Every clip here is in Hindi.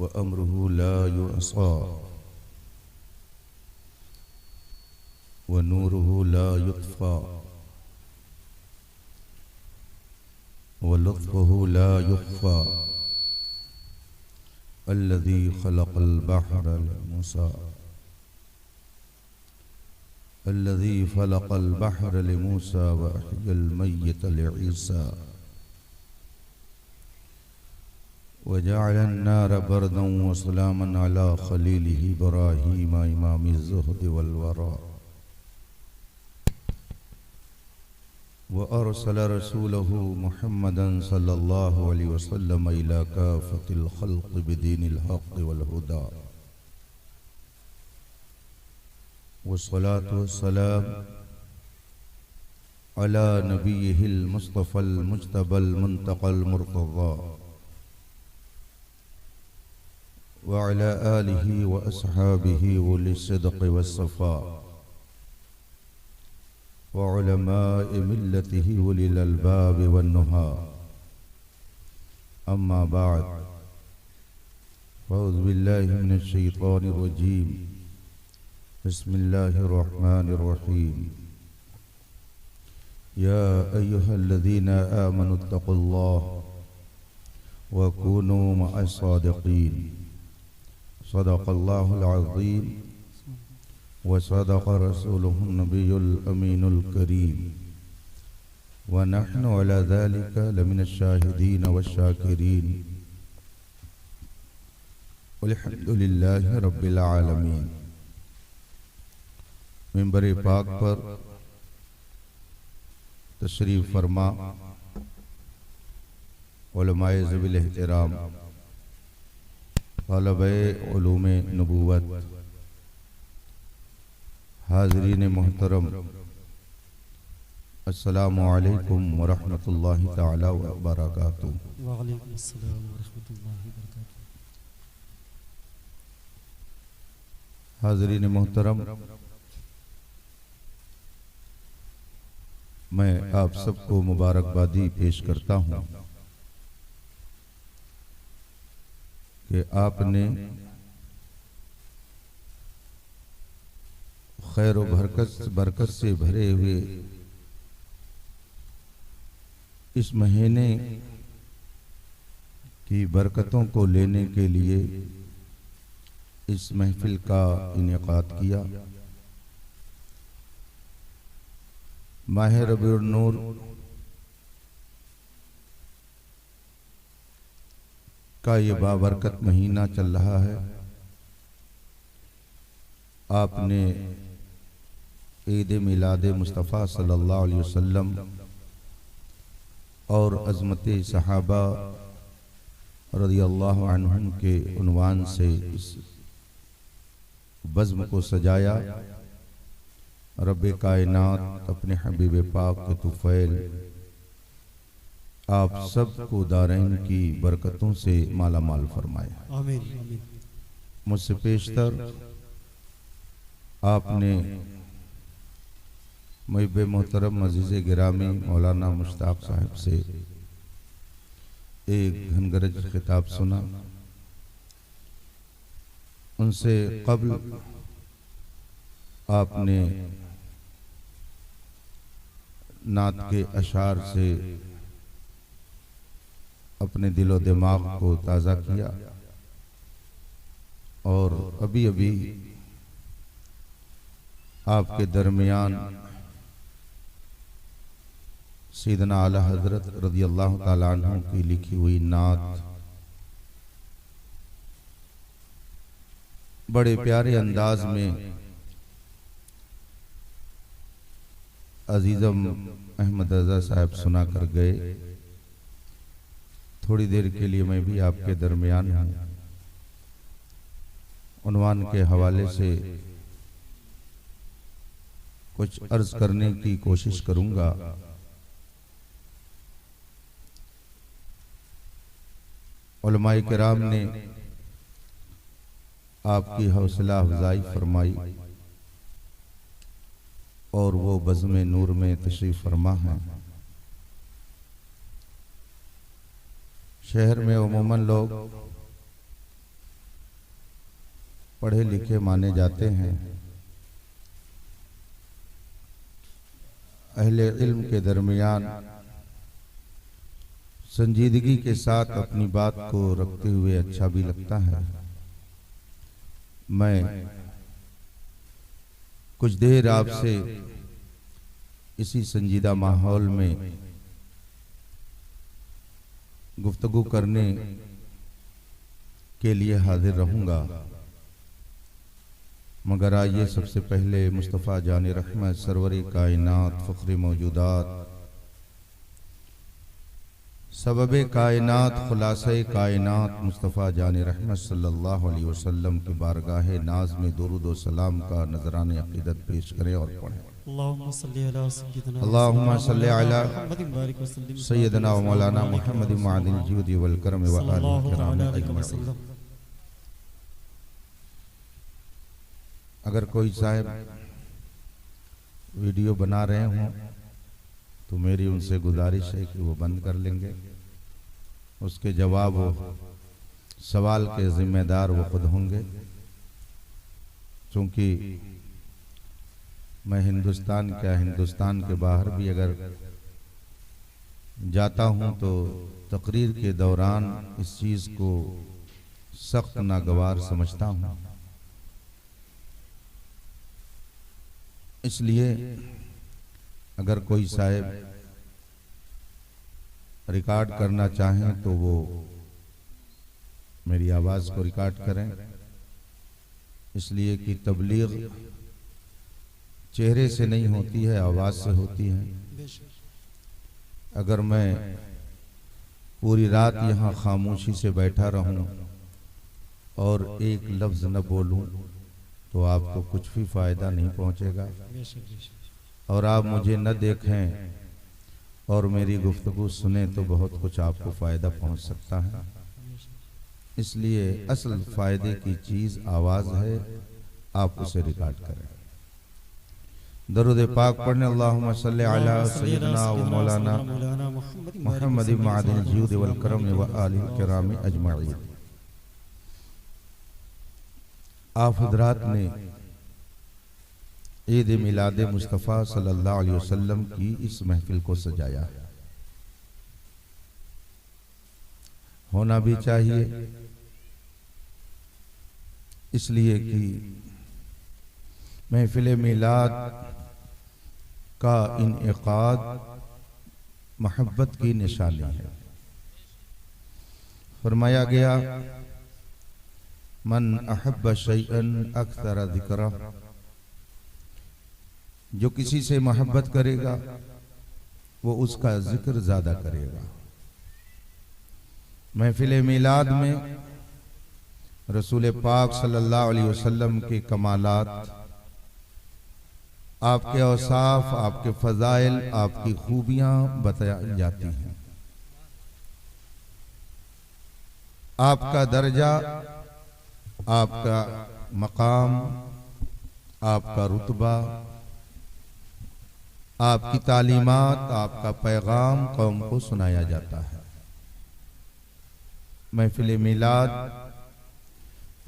व अम्रुहु ला युअसा व नूरुहु ला युत्फ़ा व लुत्फ़ुहु ला युख़्फ़ा अल्लज़ी ख़लक़ल बहरा लिमूसा अल्लज़ी फ़लक़ल बहरा लिमूसा व अह्यल मय्यत लिईसा व जअलन नार बरदन व सलामन अला ख़लीलिही इब्राहीम इमामिज़ ज़ुहद वल वरा व अरसल रसूलहु मुहम्मदन सल्लल्लाहु अलैहि वसल्लम इला काफ़तिल ख़ल्क़ि बिदीनिल हक़्क़ि वल हुदा वस्सलातु वस्सलाम अला नबिय्यिहिल मुस्तफ़ल मुज्तबल मुंतक़ल मुर्तज़ा व अला आलिहि व अस्हाबिहि उलिस सिद्क़ि वस्सफ़ा व उलमाए मिल्लतिहि उलिल अलबाब वन्नुहा अम्मा बाद फ़अऊज़ु बिल्लाहि मिनश शैतानिर रजीम बिस्मिल्लाहिर रहमानिर रहीम या अय्युहल्लज़ीना आमनुत्तक़ुल्लाह व कूनू मअस सादिक़ीन सदक़ल्लाहुल अज़ीम व सदक़ रसूलुहुन नबियुल अमीनुल करीम व नहनु अला ज़ालिका लमिनश शाहिदीन वश्शाकिरीन वल्हम्दुलिल्लाहि रब्बिल आलमीन। मिंबर पाक पर तशरीफ़ फरमा उलमाए ज़वील एहतराम तलबे उलूमे नबूवत हाज़रीन मोहतरम अस्सलामु अलैकुम व रहमतुल्लाहि तआला व बरकातुहू। व अलैकुम अस्सलाम व रहमतुल्लाहि व बरकातुहू। हाज़रीन मोहतरम, मैं आप सबको मुबारकबादी पेश करता हूँ कि आपने खैर व बरकत से भरे हुए इस महीने की बरकतों को लेने के लिए इस महफिल का इनेकाद किया। माह रबीउन नूर का ये बाबरकत महीना चल रहा है। आपने ईद मिलाद मुस्तफ़ा सल्लल्लाहु अलैहि वसल्लम और अज़मत सहाबा रज़ियल्लाहु अन्हुम के उन्वान से इस बज़्म को सजाया। रब्बे कायनात अपने हबीब पाक के तुफ़ैल आप सबको दारैन की बरकतों से माला माल फरमाए। आमीन। मुझसे पेशतर आपने मुहिब मोहतरम अज़ीज़ गिरामी मौलाना मुश्ताक साहब से एक घनगरज खिताब सुना। उनसे क़ब्ल आपने नात के अशार से अपने दिलो दिमाग को ताज़ा किया और अभी अभी आपके दरमियान सैयदना आला हज़रत रज़ियल्लाहु ताला अन्हु की लिखी हुई नात बड़े प्यारे अंदाज में अजीज़म अहमद रज़ा साहब सुना कर गए। थोड़ी देर के लिए मैं भी आपके दरमियान हूँ। उन्वान के हवाले से कुछ अर्ज करने की कोशिश करूंगा। उलमाए किराम ने आपकी हौसला अफजाई फरमाई और वो बज़्म नूर में तशरीफ़ फरमा है। शहर में उमूमन लोग पढ़े लिखे माने जाते हैं। अहले इल्म के दरमियान संजीदगी के साथ अपनी बात को रखते हुए अच्छा भी लगता है। मैं कुछ देर आपसे इसी संजीदा माहौल में गुफ्तगू करने के लिए हाजिर रहूंगा, मगर आइए सबसे पहले मुस्तफ़ा जाने रहमत सरवरी कायनात फ़ख्र मौजूदात सबबे कायनात खुलासे कायनात मुस्तफ़ा जाने रहमत सल्लल्लाहु अलैहि वसल्लम की बारगाह नाज में दुरूद व सलाम का नजरान अक़ीदत पेश करें और पढ़ें। अल्लाहुम्मा सल्ली अला सय्यदना व मौलाना मुहम्मद मादिल जूद वल करम व आलिहि किराम अजमईन। अगर कोई साहब वीडियो बना रहे हों तो मेरी उनसे गुजारिश है कि वो बंद कर लेंगे। उसके जवाब वो सवाल के जिम्मेदार वो खुद होंगे। चूंकि मैं हिंदुस्तान के बाहर भी अगर जाता हूं तो तकरीर के दौरान इस चीज़ को सख्त नागवार समझता हूं। इसलिए अगर कोई साहब रिकॉर्ड करना चाहें तो वो मेरी आवाज़ को रिकॉर्ड करें, इसलिए कि तबलीग चेहरे से नहीं होती है, आवाज़ से होती है। अगर मैं पूरी रात यहाँ खामोशी से बैठा रहूं और एक लफ्ज़ न बोलूं तो आपको कुछ भी फ़ायदा नहीं पहुँचेगा। और आप मुझे न देखें और मेरी गुफ्तगू सुने तो बहुत कुछ आपको फ़ायदा पहुँच सकता है। इसलिए असल फ़ायदे की चीज़ आवाज़ है, आप उसे रिकॉर्ड करें। दरूद पाक पढ़ने अल्लाहुम्मा सल्ली अला सय्यदना व मौलाना मुहम्मद मादिल जूद वल करम व आलिहि किराम अजमईन। आप हज़रात ने ईद मिलाद मुस्तफ़ा सल्लल्लाहु अलैहि वसल्लम की इस महफिल को सजाया है। होना भी चाहिए, इसलिए कि महफिल मिलाद का इनेकाद मोहब्बत की निशानी है। फरमाया गया मन अहब्ब शैअन अक्सर ज़िक्रा, जो किसी से मोहब्बत करेगा वो उसका जिक्र ज्यादा करेगा। महफिल मिलाद में रसूल पाक सल्लल्लाहु अलैहि वसल्लम के कमालात, आपके औसाफ, आपके फजाइल, आपकी खूबियां बताई जाती हैं। आपका दर्जा, आपका मकाम, आपका रुतबा, आपकी तालीमात, आपका पैगाम कौम को सुनाया जाता है। महफिल मिलाद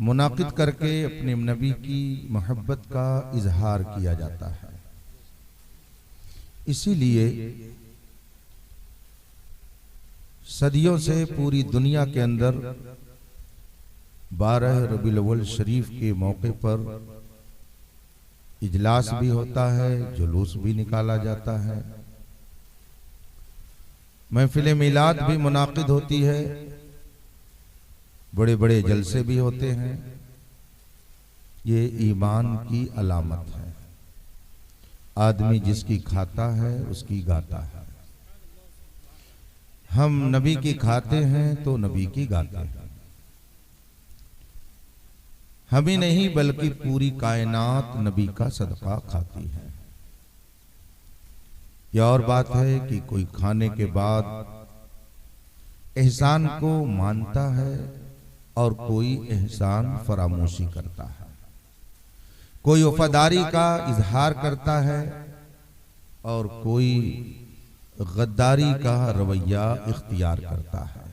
मुनाकिद करके अपने नबी की मोहब्बत का इजहार किया जाता है। इसीलिए सदियों से पूरी दुनिया के अंदर 12 रबीउल अव्वल शरीफ के मौके पर इजलास भी होता है, जुलूस भी निकाला जाता है, महफिल मिलाद भी मुनाकिद होती है, बड़े बड़े जलसे भी होते हैं। ये ईमान की अलामत है। आदमी जिसकी खाता है उसकी गाता है। हम नबी की खाते हैं तो नबी की गाते हैं। हम ही नहीं बल्कि पूरी कायनात नबी का सदका खाती है। यह और बात है कि कोई खाने के बाद एहसान को मानता है और कोई एहसान फरामोशी करता है। कोई वफादारी का इजहार करता है और कोई गद्दारी का रवैया इख्तियार करता है।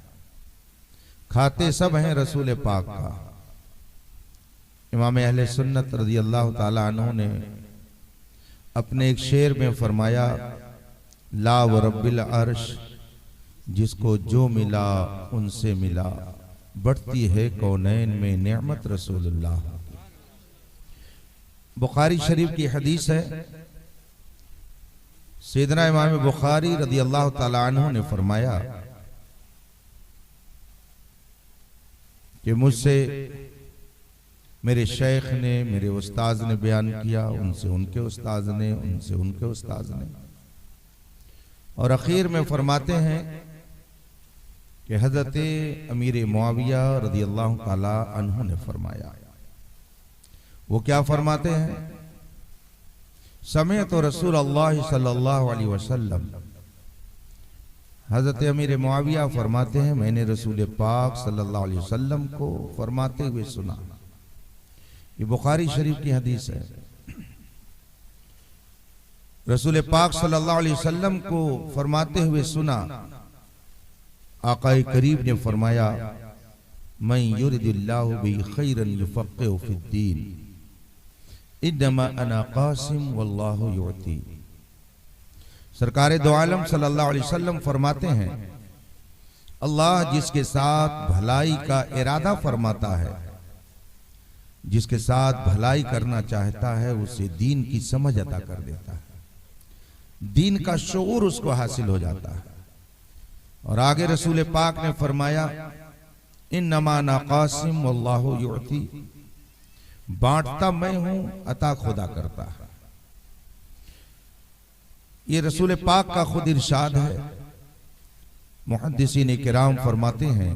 खाते सब हैं रसूल पाक का। इमाम अहले सुन्नत रज़ियल्लाहु ताला अन्हु ने अपने एक शेर में फरमाया, ला व रब्बिल अर्श, जिसको जो मिला उनसे मिला, बढ़ती है कौनैन में नेमत रसूलुल्लाह। बुखारी शरीफ की हदीस है, सैयदना इमाम बुखारी रज़ियल्लाहु ताला अन्हु ने फरमाया कि मुझसे मेरे शेख ने, मेरे उस्ताद ने बयान किया, उनसे उनके उस्ताद ने, उनसे उनके उस्ताद ने, और आखिर में फरमाते हैं कि हजरत अमीर मुआविया रज़ियल्लाहु ताला अन्हु ने फरमाया। वो क्या फरमाते हैं? समय तो रसूल अल्लाह सल्लल्लाहु अलैहि वसल्लम, हजरत अमीर मुआविया फरमाते हैं मैंने रसूल पाक सल्लल्लाहु अलैहि वसल्लम को फरमाते हुए सुना। ये बुखारी शरीफ की हदीस है। रसूल पाक सल्लल्लाहु अलैहि वसल्लम को फरमाते हुए सुना। आकाए करीब ने फरमाया, मैं युरिदिल्लाहु बिही खैरन युफ़क़्क़िहु फ़िद्दीन, इन्नमा अना क़ासिम वल्लाहु युअती। सरकारे दो आलम सल्लल्लाहु अलैहि वसल्लम फरमाते हैं, अल्लाह जिसके साथ भलाई का इरादा फरमाता है, जिसके साथ भलाई करना चाहता है, उसे दीन की समझ अता कर देता है, दीन का शऊर उसको हासिल हो जाता है। और आगे रसूल पाक ने फरमाया, इन्नमा अना क़ासिम वल्लाहु युअती, बांटता मैं हूं, अता खुदा करता है। ये रसूल पाक का खुद इरशाद है। मुहद्दिसीन किराम फरमाते हैं,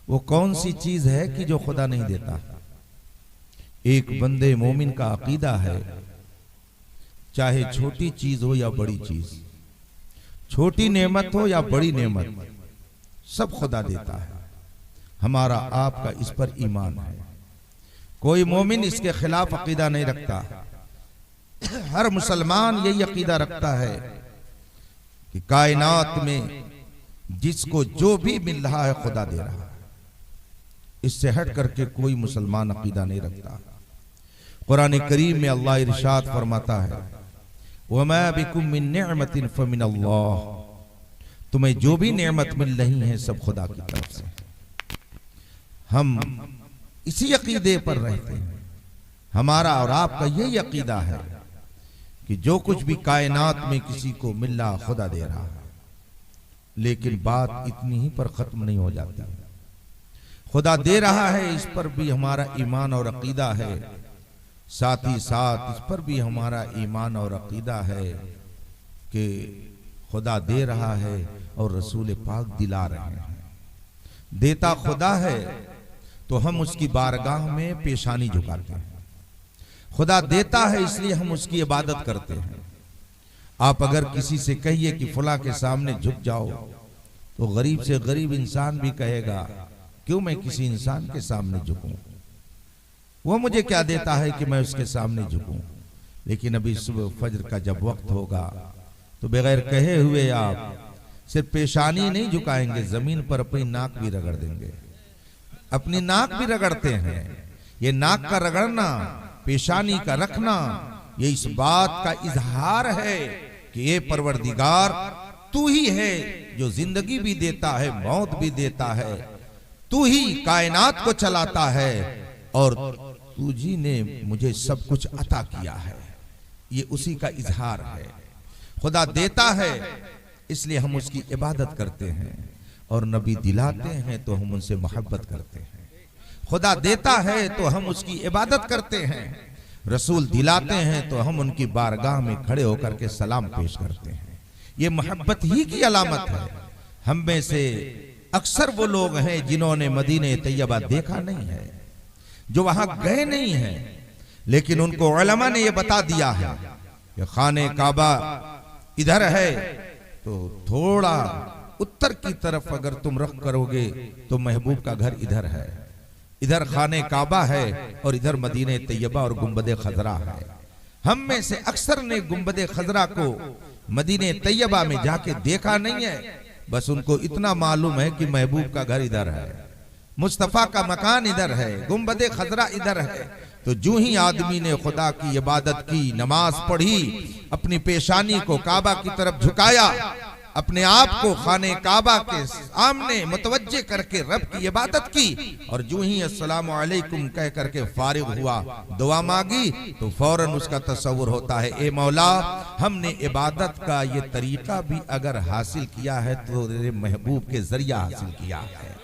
वो कौन सी चीज है कि जो खुदा नहीं देता। एक बंदे मोमिन का अकीदा है, चाहे छोटी चीज हो या बड़ी चीज, छोटी नेमत हो या बड़ी नेमत, सब खुदा देता है। हमारा आपका इस पर ईमान है। कोई मोमिन इसके खिलाफ अकीदा नहीं रखता। हर मुसलमान यही अकीदा रखता है कि कायनात में जिसको जो भी मिल रहा है खुदा दे रहा है। इससे हट करके कोई मुसलमान अकीदा नहीं रखता। कुरान करीम में अल्लाह इरशाद फरमाता है, वमा बिकुम मिन निअमतिन फमिनल्लाह, तुम्हें जो भी नेमत मिल रही है सब खुदा की तरफ से। हम इसी अकीदे पर रहते हैं। हमारा और आपका यही अकीदा है कि जो कुछ भी कायनात में किसी को मिल रहा खुदा दे रहा है। लेकिन बात इतनी ही पर खत्म नहीं हो जाती। खुदा दे रहा है, इस पर भी हमारा ईमान और अकीदा है। साथ ही साथ इस पर भी हमारा ईमान और अकीदा है कि खुदा दे रहा है और रसूल पाक दिला रहे हैं। देता खुदा है तो हम उसकी बारगाह में पेशानी झुकाते हैं। खुदा देता है इसलिए हम उसकी इबादत करते हैं। आप अगर किसी से कहिए कि फुला के सामने झुक जाओ, तो गरीब से गरीब इंसान भी कहेगा, क्यों मैं किसी इंसान के सामने झुकूं, वो मुझे क्या देता है कि मैं उसके सामने झुकूं। लेकिन अभी सुबह फजर का जब वक्त होगा तो बगैर कहे हुए आप सिर्फ पेशानी नहीं झुकाएंगे, जमीन पर अपनी नाक भी रगड़ देंगे। अपनी नाक भी रगड़ते हैं। ये नाक का रगड़ना, पेशानी का रखना, ये इस बात का इजहार है कि ये परवरदिगार तू ही है जो जिंदगी भी देता है, मौत भी देता है, तू ही कायनात को चलाता है और तुझी ने मुझे सब कुछ अता किया है। ये उसी का इजहार है। खुदा देता है इसलिए हम उसकी इबादत करते हैं, और नबी दिलाते हैं तो हम उनसे मोहब्बत करते हैं। खुदा देता है तो हम उसकी इबादत करते हैं, रसूल दिलाते हैं तो हम उनकी बारगाह में खड़े होकर के सलाम पेश करते हैं। ये मोहब्बत ही की अलामत है। हम में से अक्सर वो लोग हैं जिन्होंने मदीने तैयबा देखा नहीं है, जो वहां गए नहीं हैं, लेकिन उनको उलमा ने ये बता दिया है कि खाने काबा इधर है, तो थोड़ा उत्तर की तरफ अगर तुम रख करोगे तो महबूब का घर इधर है। इधर खाने काबा है और इधर मदीने तैयबा और गुंबदे खजरा है। हम में से अक्सर ने गुंबदे खजरा को मदीने तैयबा में जाके देखा नहीं है, बस उनको इतना मालूम है कि महबूब का घर इधर है। मुस्तफ़ा का मकान इधर है, गुंबदे खजरा इधर है। तो जो ही आदमी ने खुदा की इबादत की, नमाज पढ़ी, अपनी पेशानी को काबा की तरफ झुकाया, अपने आप को खाने काबा के सामने मुतवज्जे करके रब की इबादत की, और जो ही अस्सलामु अलैकुम कह करके फारिग हुआ, दुआ मांगी, तो फौरन उसका तसव्वुर होता है, ए मौला, हमने इबादत का ये तरीका भी अगर हासिल किया है तो तेरे महबूब के जरिया हासिल किया है।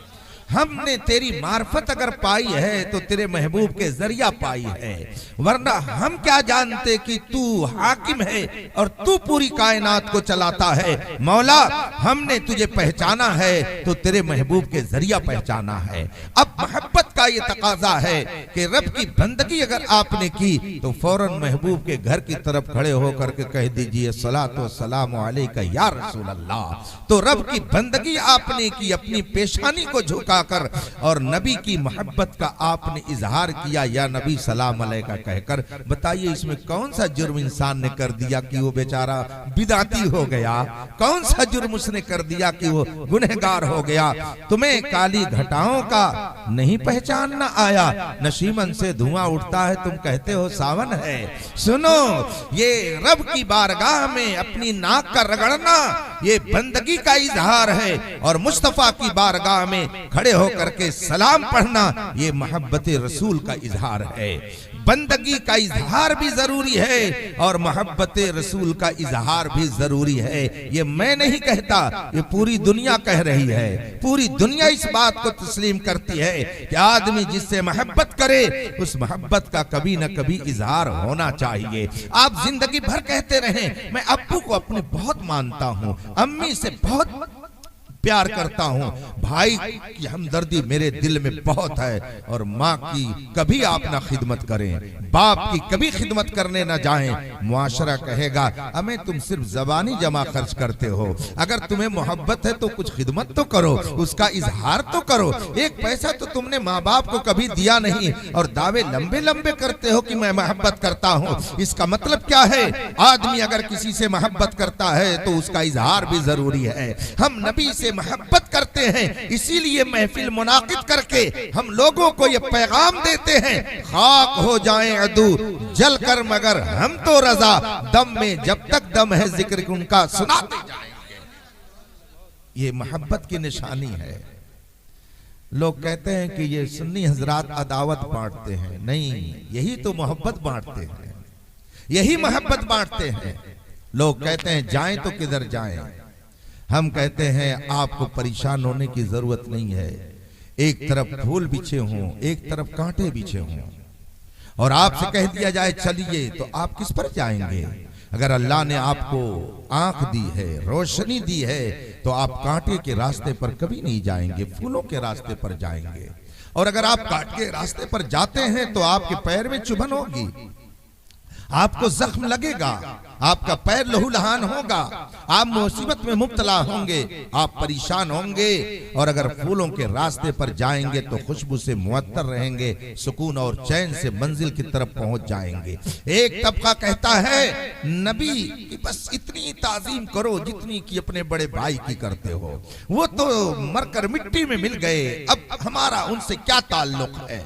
हमने तेरी मार्फत अगर पाई है तो तेरे महबूब के जरिया पाई है, वरना हम क्या जानते कि तू हाकिम है और तू पूरी कायनात को चलाता है। मौला, हमने तुझे पहचाना है तो तेरे महबूब के जरिया पहचाना है। अब मोहब्बत का ये तकाजा है कि रब की बंदगी अगर आपने की तो फौरन महबूब के घर की तरफ खड़े होकर के कह दीजिए सलातो वस्सलामु अलैका या रसूल अल्लाह। तो रब की बंदगी आपने की, अपनी पेशानी को झुका कर, और नबी की मोहब्बत का आपने इजहार किया, या नबी सलाम अलैका कहकर। बताइए इसमें कौन सा जुर्म इंसान ने कर दिया कि वो बेचारा बिदाती हो गया? कौन सा जुर्म उसने कर दिया कि वो गुनहगार हो गया? तुम्हें काली घटाओं का नहीं पहचानना आया? नशीमन से धुआं उठता है, तुम कहते हो सावन है। सुनो, ये रब की बारगाह में अपनी नाक का रगड़ना ये बंदगी का इजहार है, और मुस्तफा की बारगाह में खड़े होकर के सलाम पढ़ना ये मोहब्बत रसूल का इजहार है। बंदगी का इजहार भी जरूरी है और मोहब्बत रसूल का इजहार भी जरूरी है। ये मैं नहीं कहता, ये पूरी दुनिया कह रही है। पूरी दुनिया इस बात को तस्लीम करती है कि आदमी जिससे मोहब्बत करे उस मोहब्बत का कभी न कभी इजहार होना चाहिए। आप जिंदगी भर कहते रहें मैं अब्बू को अपने बहुत मानता हूँ, अम्मी से बहुत प्यार करता हूँ, भाई की हमदर्दी मेरे दिल में बहुत है, और माँ की कभी आप ना खिदमत करें, बाप की कभी खिदमत करने ना जाएं। मुआशरा कहेगा हमें तुम सिर्फ जबानी जमा खर्च करते हो, अगर तुम्हें मोहब्बत है तो कुछ खिदमत तो करो, उसका इजहार तो करो। एक पैसा तो तुमने माँ बाप को कभी दिया नहीं और दावे लंबे लंबे करते हो कि मैं मोहब्बत करता हूँ। इसका मतलब क्या है? आदमी अगर किसी से मोहब्बत करता है तो उसका इजहार भी जरूरी है। हम नबी से मोहब्बत करते हैं, इसीलिए महफिल मुनाकिद करके हम लोगों को ये पैगाम देते हैं, खाक हो जाएं अदू जल कर मगर हम तो रजा, दम में जब तक दम है जिक्र उनका सुनाते जाएंगे। ये मोहब्बत की निशानी है। लोग कहते हैं कि ये सुन्नी हजरात अदावत बांटते हैं, नहीं, यही तो मोहब्बत बांटते हैं, यही मोहब्बत बांटते हैं। लोग कहते हैं जाएं तो किधर जाएं, हम कहते हैं आपको परेशान होने की जरूरत नहीं है। एक तरफ फूल बिछे हों, एक तरफ कांटे बिछे हों, और आपसे कह दिया जाए चलिए, तो आप किस पर जाएंगे? अगर अल्लाह ने आपको आंख दी है, रोशनी दी है, तो आप कांटे के रास्ते पर कभी नहीं जाएंगे, फूलों के रास्ते पर जाएंगे। और अगर आप कांटे के रास्ते पर जाते हैं तो आपके पैर में चुभन होगी, आपको जख्म लगेगा, आपका पैर लहूलहान होगा, आप मुसीबत में मुब्तला होंगे, आप परेशान होंगे। और अगर फूलों के रास्ते पर जाएंगे तो खुशबू से मुअत्तर रहेंगे, सुकून और चैन से मंजिल की तरफ पहुंच जाएंगे। एक तबका कहता है नबी की बस इतनी ताजीम करो जितनी की अपने बड़े भाई की करते हो, वो तो मरकर मिट्टी में मिल गए, अब हमारा उनसे क्या ताल्लुक है।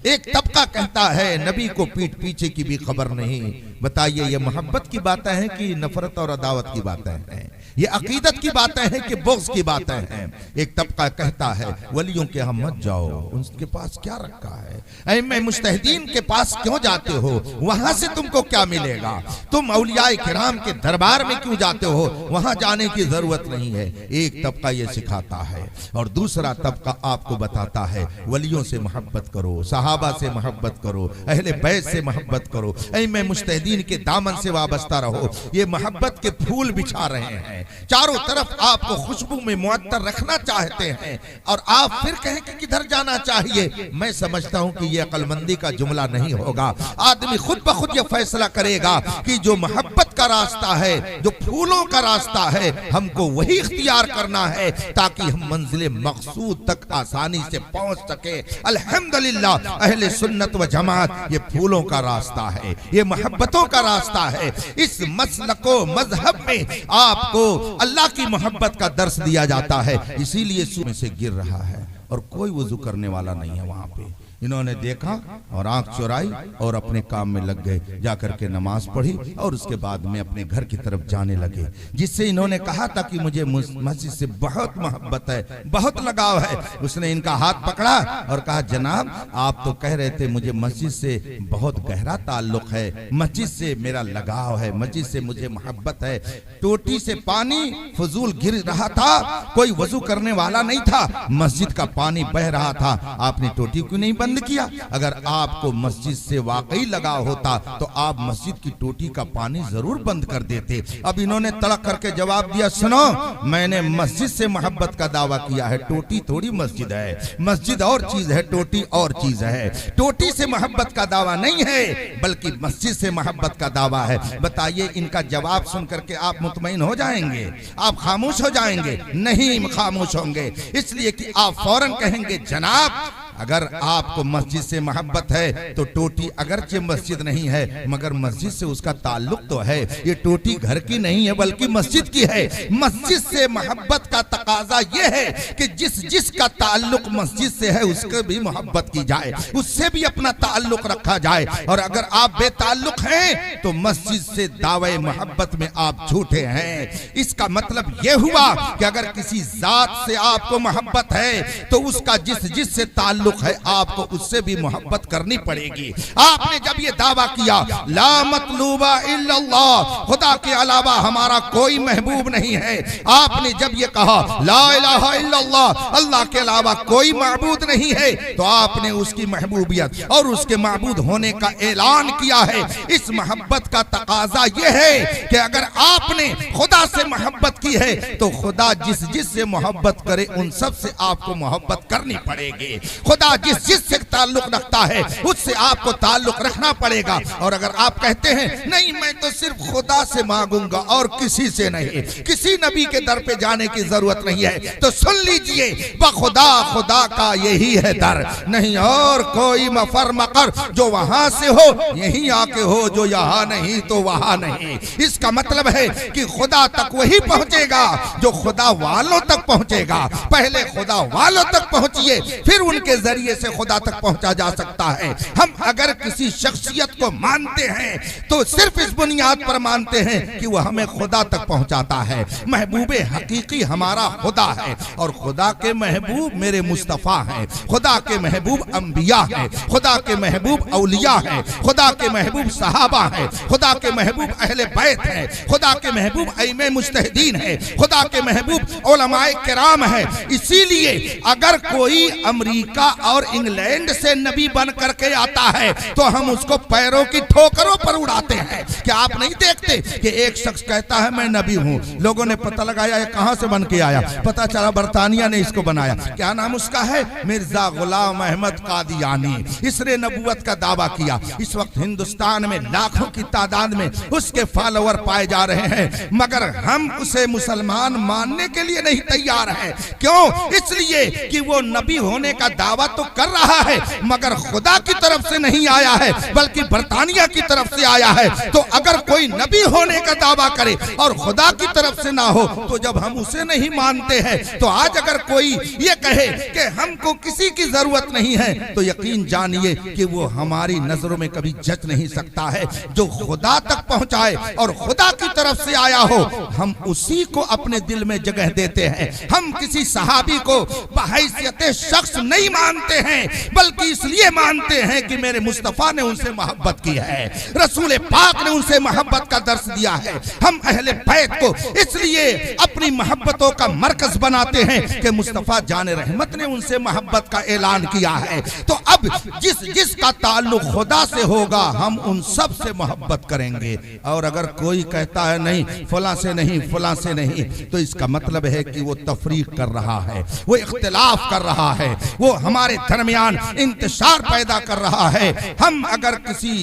एक तबका कहता है नबी को पीठ पीछे की भी खबर नहीं। बताइए ये मोहब्बत की बातें हैं कि नफरत और अदावत की बातें हैं? ये अकीदत की बातें हैं कि बुग़्ज़ की बातें हैं? एक तबका कहता है वलियों के हम मत जाओ, उनके पास क्या रखा है, ऐम्मे मुज्तहिदीन के पास क्यों जाते हो, वहां से तुमको क्या मिलेगा, तुम औलियाए किराम के दरबार में क्यों जाते हो, वहां जाने की जरूरत नहीं है। एक तबका ये सिखाता है, और दूसरा तबका आपको बताता है वलियों से मोहब्बत करो, सहाबा से मोहब्बत करो, अहले बैत से मोहब्बत करो, ऐम्मे मुज्तहिदीन के दामन से वाबस्ता रहो। ये मोहब्बत के फूल बिछा रहे हैं, चारों तरफ आपको खुशबू में मुअत्तर रखना चाहते हैं, और आप फिर कहें कि किधर जाना चाहिए। मैं समझता हूं कि यह अक्लमंदी का जुमला नहीं होगा। आदमी खुद ब खुद यह फैसला करेगा कि जो मोहब्बत का रास्ता है, जो फूलों का रास्ता है, हमको वही इख्तियार करना है ताकि हम मंजिल मकसूद तक आसानी से पहुंच सके। अल्हम्दुलिल्लाह अहले सुन्नत व जमात ये फूलों का रास्ता है, ये मोहब्बतों का रास्ता है। इस मसलको मजहब में आपको अल्लाह की मोहब्बत का दर्स दिया जाता है, इसीलिए सूरज में से गिर रहा है। और कोई वजू करने वाला नहीं है वहां पे। इन्होंने देखा और आंख चुराई और अपने काम में लग गए, जाकर के नमाज पढ़ी और उसके बाद में अपने घर की तरफ जाने लगे। जिससे इन्होंने कहा था कि मुझे मस्जिद से बहुत मोहब्बत है, बहुत लगाव है, उसने इनका हाथ पकड़ा और कहा जनाब आप तो कह रहे थे मुझे मस्जिद से बहुत गहरा ताल्लुक है, मस्जिद से मेरा लगाव है, मस्जिद से मुझे मोहब्बत है। टोटी से पानी फजूल गिर रहा था, कोई वजू करने वाला नहीं था, मस्जिद का पानी बह रहा था, आपने टोटी क्यों नहीं बंद किया? अगर आपको मस्जिद से वाकई लगाव होता तो आप मस्जिद की टोटी का पानी जरूर बंद कर देते। अब इन्होंने तड़क करके जवाब दिया, सुनो मैंने मस्जिद से मोहब्बत का दावा किया है, टोटी थोड़ी मस्जिद है, मस्जिद और चीज है, टोटी और चीज है। टोटी से मोहब्बत का दावा नहीं है बल्कि मस्जिद से मोहब्बत का दावा है। बताइए इनका जवाब सुन करके आप मुतमईन हो जाएंगे, आप खामोश हो जाएंगे? नहीं खामोश होंगे, इसलिए कि आप फौरन कहेंगे जनाब अगर आपको मस्जिद से मोहब्बत है तो टोटी अगरचे मस्जिद नहीं है मगर मस्जिद से उसका ताल्लुक तो है। ये टोटी घर की नहीं है बल्कि मस्जिद की है। मस्जिद से मोहब्बत का तकाजा ये है कि जिसका ताल्लुक मस्जिद से है उसके भी मोहब्बत की जाए, उससे भी अपना ताल्लुक रखा जाए। और अगर आप बेताल्लुक हैं तो मस्जिद से दावे मोहब्बत में आप झूठे हैं। इसका मतलब ये हुआ कि अगर किसी जात से आपको मोहब्बत है तो उसका जिससे ताल्लुक है आपको उससे भी मोहब्बत करनी पड़ेगी। आपने जब ये दावा किया ला मतलूबा इल्लल्लाह, खुदा के अलावा हमारा कोई महबूब नहीं है, आपने जब ये कहा ला इलाहा इल्लल्लाह, अल्लाह के अलावा कोई माबूद नहीं है, तो आपने उसकी महबूबियत और उसके माबूद होने का ऐलान किया है। इस मोहब्बत का तकाजा ये है कि अगर आपने खुदा से मोहब्बत की है तो खुदा जिससे मोहब्बत करे उन सब से आपको मोहब्बत करनी पड़ेगी। खुदा जिससे ताल्लुक रखता है उससे आपको ताल्लुक रखना पड़ेगा। और अगर आप कहते हैं नहीं मैं तो सिर्फ खुदा से मांगूंगा और किसी से नहीं, किसी नबी के दर पे जाने की जरूरत नहीं है, तो सुन लीजिए बखुदा खुदा का यही है दर, नहीं और कोई मफर मकर, जो वहां से हो यहीं आके हो, जो यहाँ नहीं तो वहां नहीं। इसका मतलब है कि खुदा तक वही पहुंचेगा जो खुदा वालों तक पहुंचेगा। पहले खुदा वालों तक पहुंचिए फिर उनके जरिए से खुदा तक पहुंचा जा सकता है। हम अगर किसी शख्सियत को मानते हैं तो सिर्फ इस बुनियाद पर मानते हैं कि वह हमें खुदा तक पहुंचाता है। महबूबे हकीकी हमारा खुदा है और खुदा के महबूब मेरे मुस्तफा हैं, खुदा के महबूब अंबिया हैं, खुदा के महबूब औलिया हैं, खुदा के महबूब सहाबा हैं, खुदा के महबूब अहले बैत हैं, खुदा के महबूब अइमे मुज्तहिदीन हैं, खुदा के महबूब उलमाए किराम हैं। इसीलिए अगर कोई अमेरिका और इंग्लैंड से नबी बन करके आता है तो हम उसको पैरों की ठोकरों पर उड़ाते हैं। क्या आप नहीं देखते कि एक शख्स कहता है मैं नबी हूं, लोगों ने पता लगाया ये कहां से बन के आया, पता चला बरतानिया ने इसको बनाया। क्या नाम उसका है? मिर्जा गुलाम अहमद कादियानी। इसने नबूवत का दावा किया। इस वक्त हिंदुस्तान में लाखों की तादाद में उसके फॉलोअर पाए जा रहे हैं मगर हम उसे मुसलमान मानने के लिए नहीं तैयार हैं। क्यों? इसलिए कि वो नबी होने का दावा तो कर रहा है मगर खुदा की तरफ से नहीं आया है बल्कि बरतानिया की तरफ से आया है। तो अगर कोई नबी होने का दावा करे और खुदा की तरफ से ना हो तो जब हम उसे नहीं मानते हैं तो आज अगर कोई ये कहे कि हमको किसी की जरूरत नहीं है तो यकीन जानिए कि वो हमारी नजरों में कभी जच नहीं सकता है। जो खुदा तक पहुंचाए और खुदा की तरफ से आया हो हम उसी को अपने दिल में जगह देते हैं। हम किसी सहाबी को बहैसियत शख्स नहीं मानते हैं बल्कि इसलिए मानते हैं कि मेरे मुस्तफा ने उनसे मोहब्बत की है, रसूल पाक ने उनसे मोहब्बत का दर्स दिया है। हम अहले बैत को इसलिए अपनी मोहब्बतों का मरकज बनाते हैं कि मुस्तफा जान रहमत ने उनसे मोहब्बत का ऐलान किया है। तो अब जिसका ताल्लुक खुदा से होगा हम उन सब से मोहब्बत करेंगे। और अगर कोई कहता है नहीं फला से नहीं फला से नहीं तो इसका मतलब है कि वो तफरीक कर रहा है, वो इख्तिलाफ कर रहा है, वो हमारे दरमियान इंतशार पैदा कर रहा है। हम अगर किसी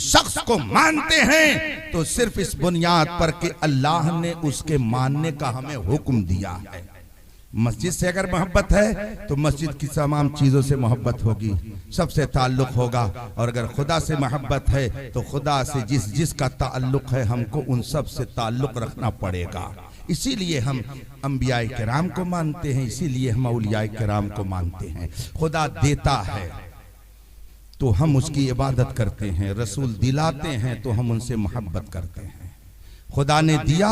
शख्स को मानते हैं तो सिर्फ इस बुनियाद पर कि अल्लाह ने उसके मानने का हमें हुक्म दिया है। मस्जिद से अगर मोहब्बत है तो मस्जिद की तमाम चीज़ों से मोहब्बत होगी, सबसे ताल्लुक होगा। और अगर खुदा से मोहब्बत है तो खुदा से जिसका ताल्लुक है हमको उन सब से ताल्लुक रखना पड़ेगा। इसीलिए हम अंबियाए किराम को मानते हैं, इसीलिए हम औलियाए किराम को मानते हैं। खुदा देता है तो हम उसकी इबादत करते हैं, रसूल दिलाते हैं तो हम उनसे मोहब्बत करते हैं। खुदा ने दिया,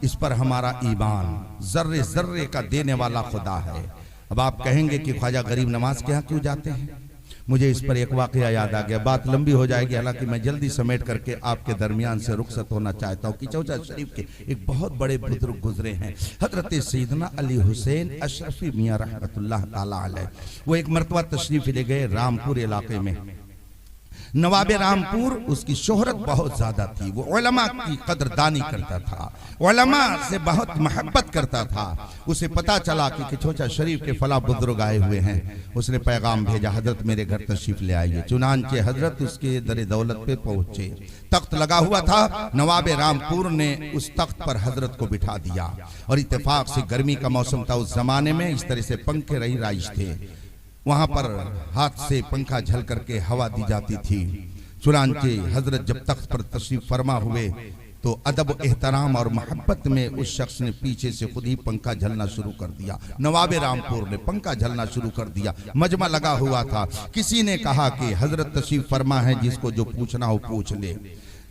इस पर हमारा ईमान, जर्रे जर्रे का देने वाला खुदा है। अब आप कहेंगे कि ख्वाजा गरीब नवाज के यहाँ क्यों जाते हैं? मुझे इस पर एक वाकया याद आ गया, बात लंबी हो जाएगी, हालांकि मैं जल्दी समेट करके आपके दरमियान से रुखसत होना चाहता हूँ कि चौचा शरीफ के एक बहुत बड़े बुजुर्ग गुजरे हैं, हजरत सैयदना अली हुसैन अशरफी मियाँ रहमतुल्लाह ताला अलैह। वो एक मरतबा तशरीफ ले गए रामपुर इलाके में। नवाबे रामपुर, उसकी शोहरत बहुत ज्यादा थी, वो उलमा की कदरदानी करता था, उलमा से बहुत मोहब्बत करता था। उसे पता चला कि छोचा शरीफ के फला बुजुर्ग आए हुए हैं। उसने पैगाम भेजा, हजरत मेरे घर तशरीफ ले आइए। चुनांचे हजरत उसके दर दौलत पे पहुंचे। तख्त लगा हुआ था, नवाबे रामपुर ने उस तख्त पर हजरत को बिठा दिया और इत्तेफाक से गर्मी का मौसम था उस जमाने में, इस तरह से पंखे रही राइश थे, वहां पर हाथ से पंखा झल करके हवा दी जाती थी। चुनांचे हजरत जब तख्त पर तशरीफ फरमा हुए तो अदब एहतराम और मोहब्बत में उस शख्स ने पीछे से खुद ही पंखा झलना शुरू कर दिया। नवाबे रामपुर ने पंखा झलना शुरू कर दिया। मजमा लगा हुआ था। किसी ने कहा कि हजरत तशरीफ फरमा है, जिसको जो पूछना हो पूछ ले,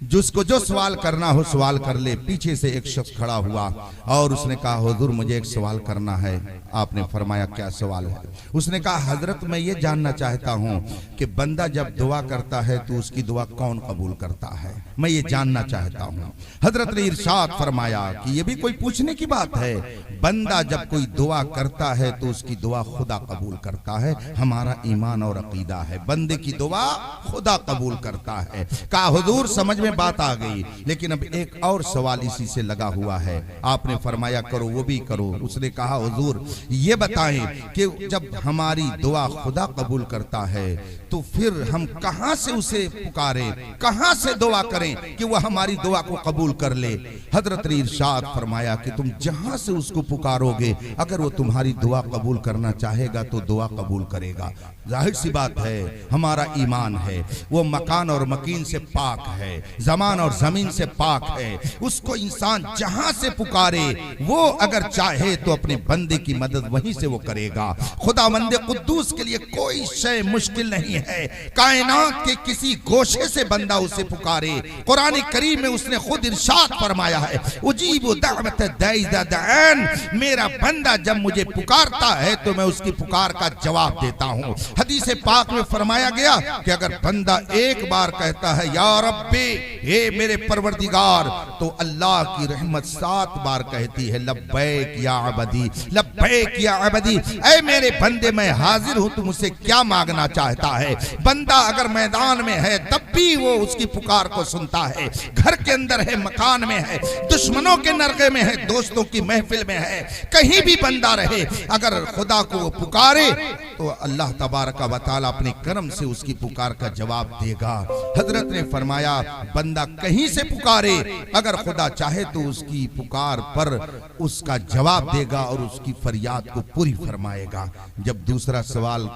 जिसको जो सवाल करना हो सवाल कर ले। पीछे से एक शख्स खड़ा हुआ और उसने कहा, हुजूर मुझे एक सवाल करना है। आपने फरमाया क्या सवाल है? उसने कहा, हजरत मैं ये जानना चाहता हूँ कि बंदा जब दुआ करता है तो उसकी दुआ कौन कबूल करता है, मैं ये जानना चाहता हूँ। हजरत ने इरशाद फरमाया कि ये भी कोई पूछने की बात है, बंदा जब कोई दुआ करता है तो उसकी दुआ खुदा कबूल करता है। हमारा ईमान और अकीदा है, बंदे की दुआ खुदा कबूल करता है। कहा हुजूर समझ में बात आ गई, लेकिन अब एक और सवाल इसी से लगा हुआ है। आपने फरमाया करो, वो भी करो। उसने कहा हुजूर ये बताएं कि जब हमारी दुआ खुदा कबूल करता है तो फिर हम कहां से उसे पुकारे, कहां से दुआ करें कि वह हमारी दुआ को कबूल कर ले? हजरत ने इरशाद फरमाया कि तुम जहां से उसको पुकारोगे, अगर वो तुम्हारी दुआ कबूल करना चाहेगा तो दुआ कबूल करेगा। जाहिर सी बात है, हमारा ईमान है वो मकान और मकीन से पाक है, जमान और जमीन से पाक है। उसको इंसान जहां से पुकारे, वो अगर चाहे तो अपने बंदे की मदद वहीं से वो करेगा। खुदावंद कुद्दूस के लिए कोई शय मुश्किल नहीं है। कायनात के किसी गोशे से बंदा उसे पुकारे। कुरान करीम में उसने खुद इरशाद फरमाया है, उजीबु दावत दाई दान, मेरा बंदा जब मुझे पुकारता है तो मैं उसकी पुकार का जवाब देता हूँ। हदीस पाक में फरमाया गया कि अगर बंदा एक बार कहता है या रब्बी, हे मेरे परवरदिगार, तो अल्लाह की रहमत 7 बार कहती है लब्बैक या अबदी, लब्बैक या अबदी, ऐ मेरे बंदे मैं हाजिर हूँ, तुम मुझसे क्या मांगना चाहता है? बंदा अगर मैदान में है तब भी वो उसकी पुकार को सुनता है, घर के अंदर है, मकान में है, दुश्मनों के नरगे में है, दोस्तों की महफिल में है, कहीं भी बंदा रहे, अगर खुदा को पुकारे तो अल्लाह तबारक व तआला अपने करम से उसकी पुकार का जवाब देगा। हजरत ने फरमाया बंदा कहीं से पुकारे, अगर खुदा चाहे तो उसकी पुकार पर उसका जवाब देगा और उसकी फरियाद को पूरी फरमाएगा। जब दूसरा सवाल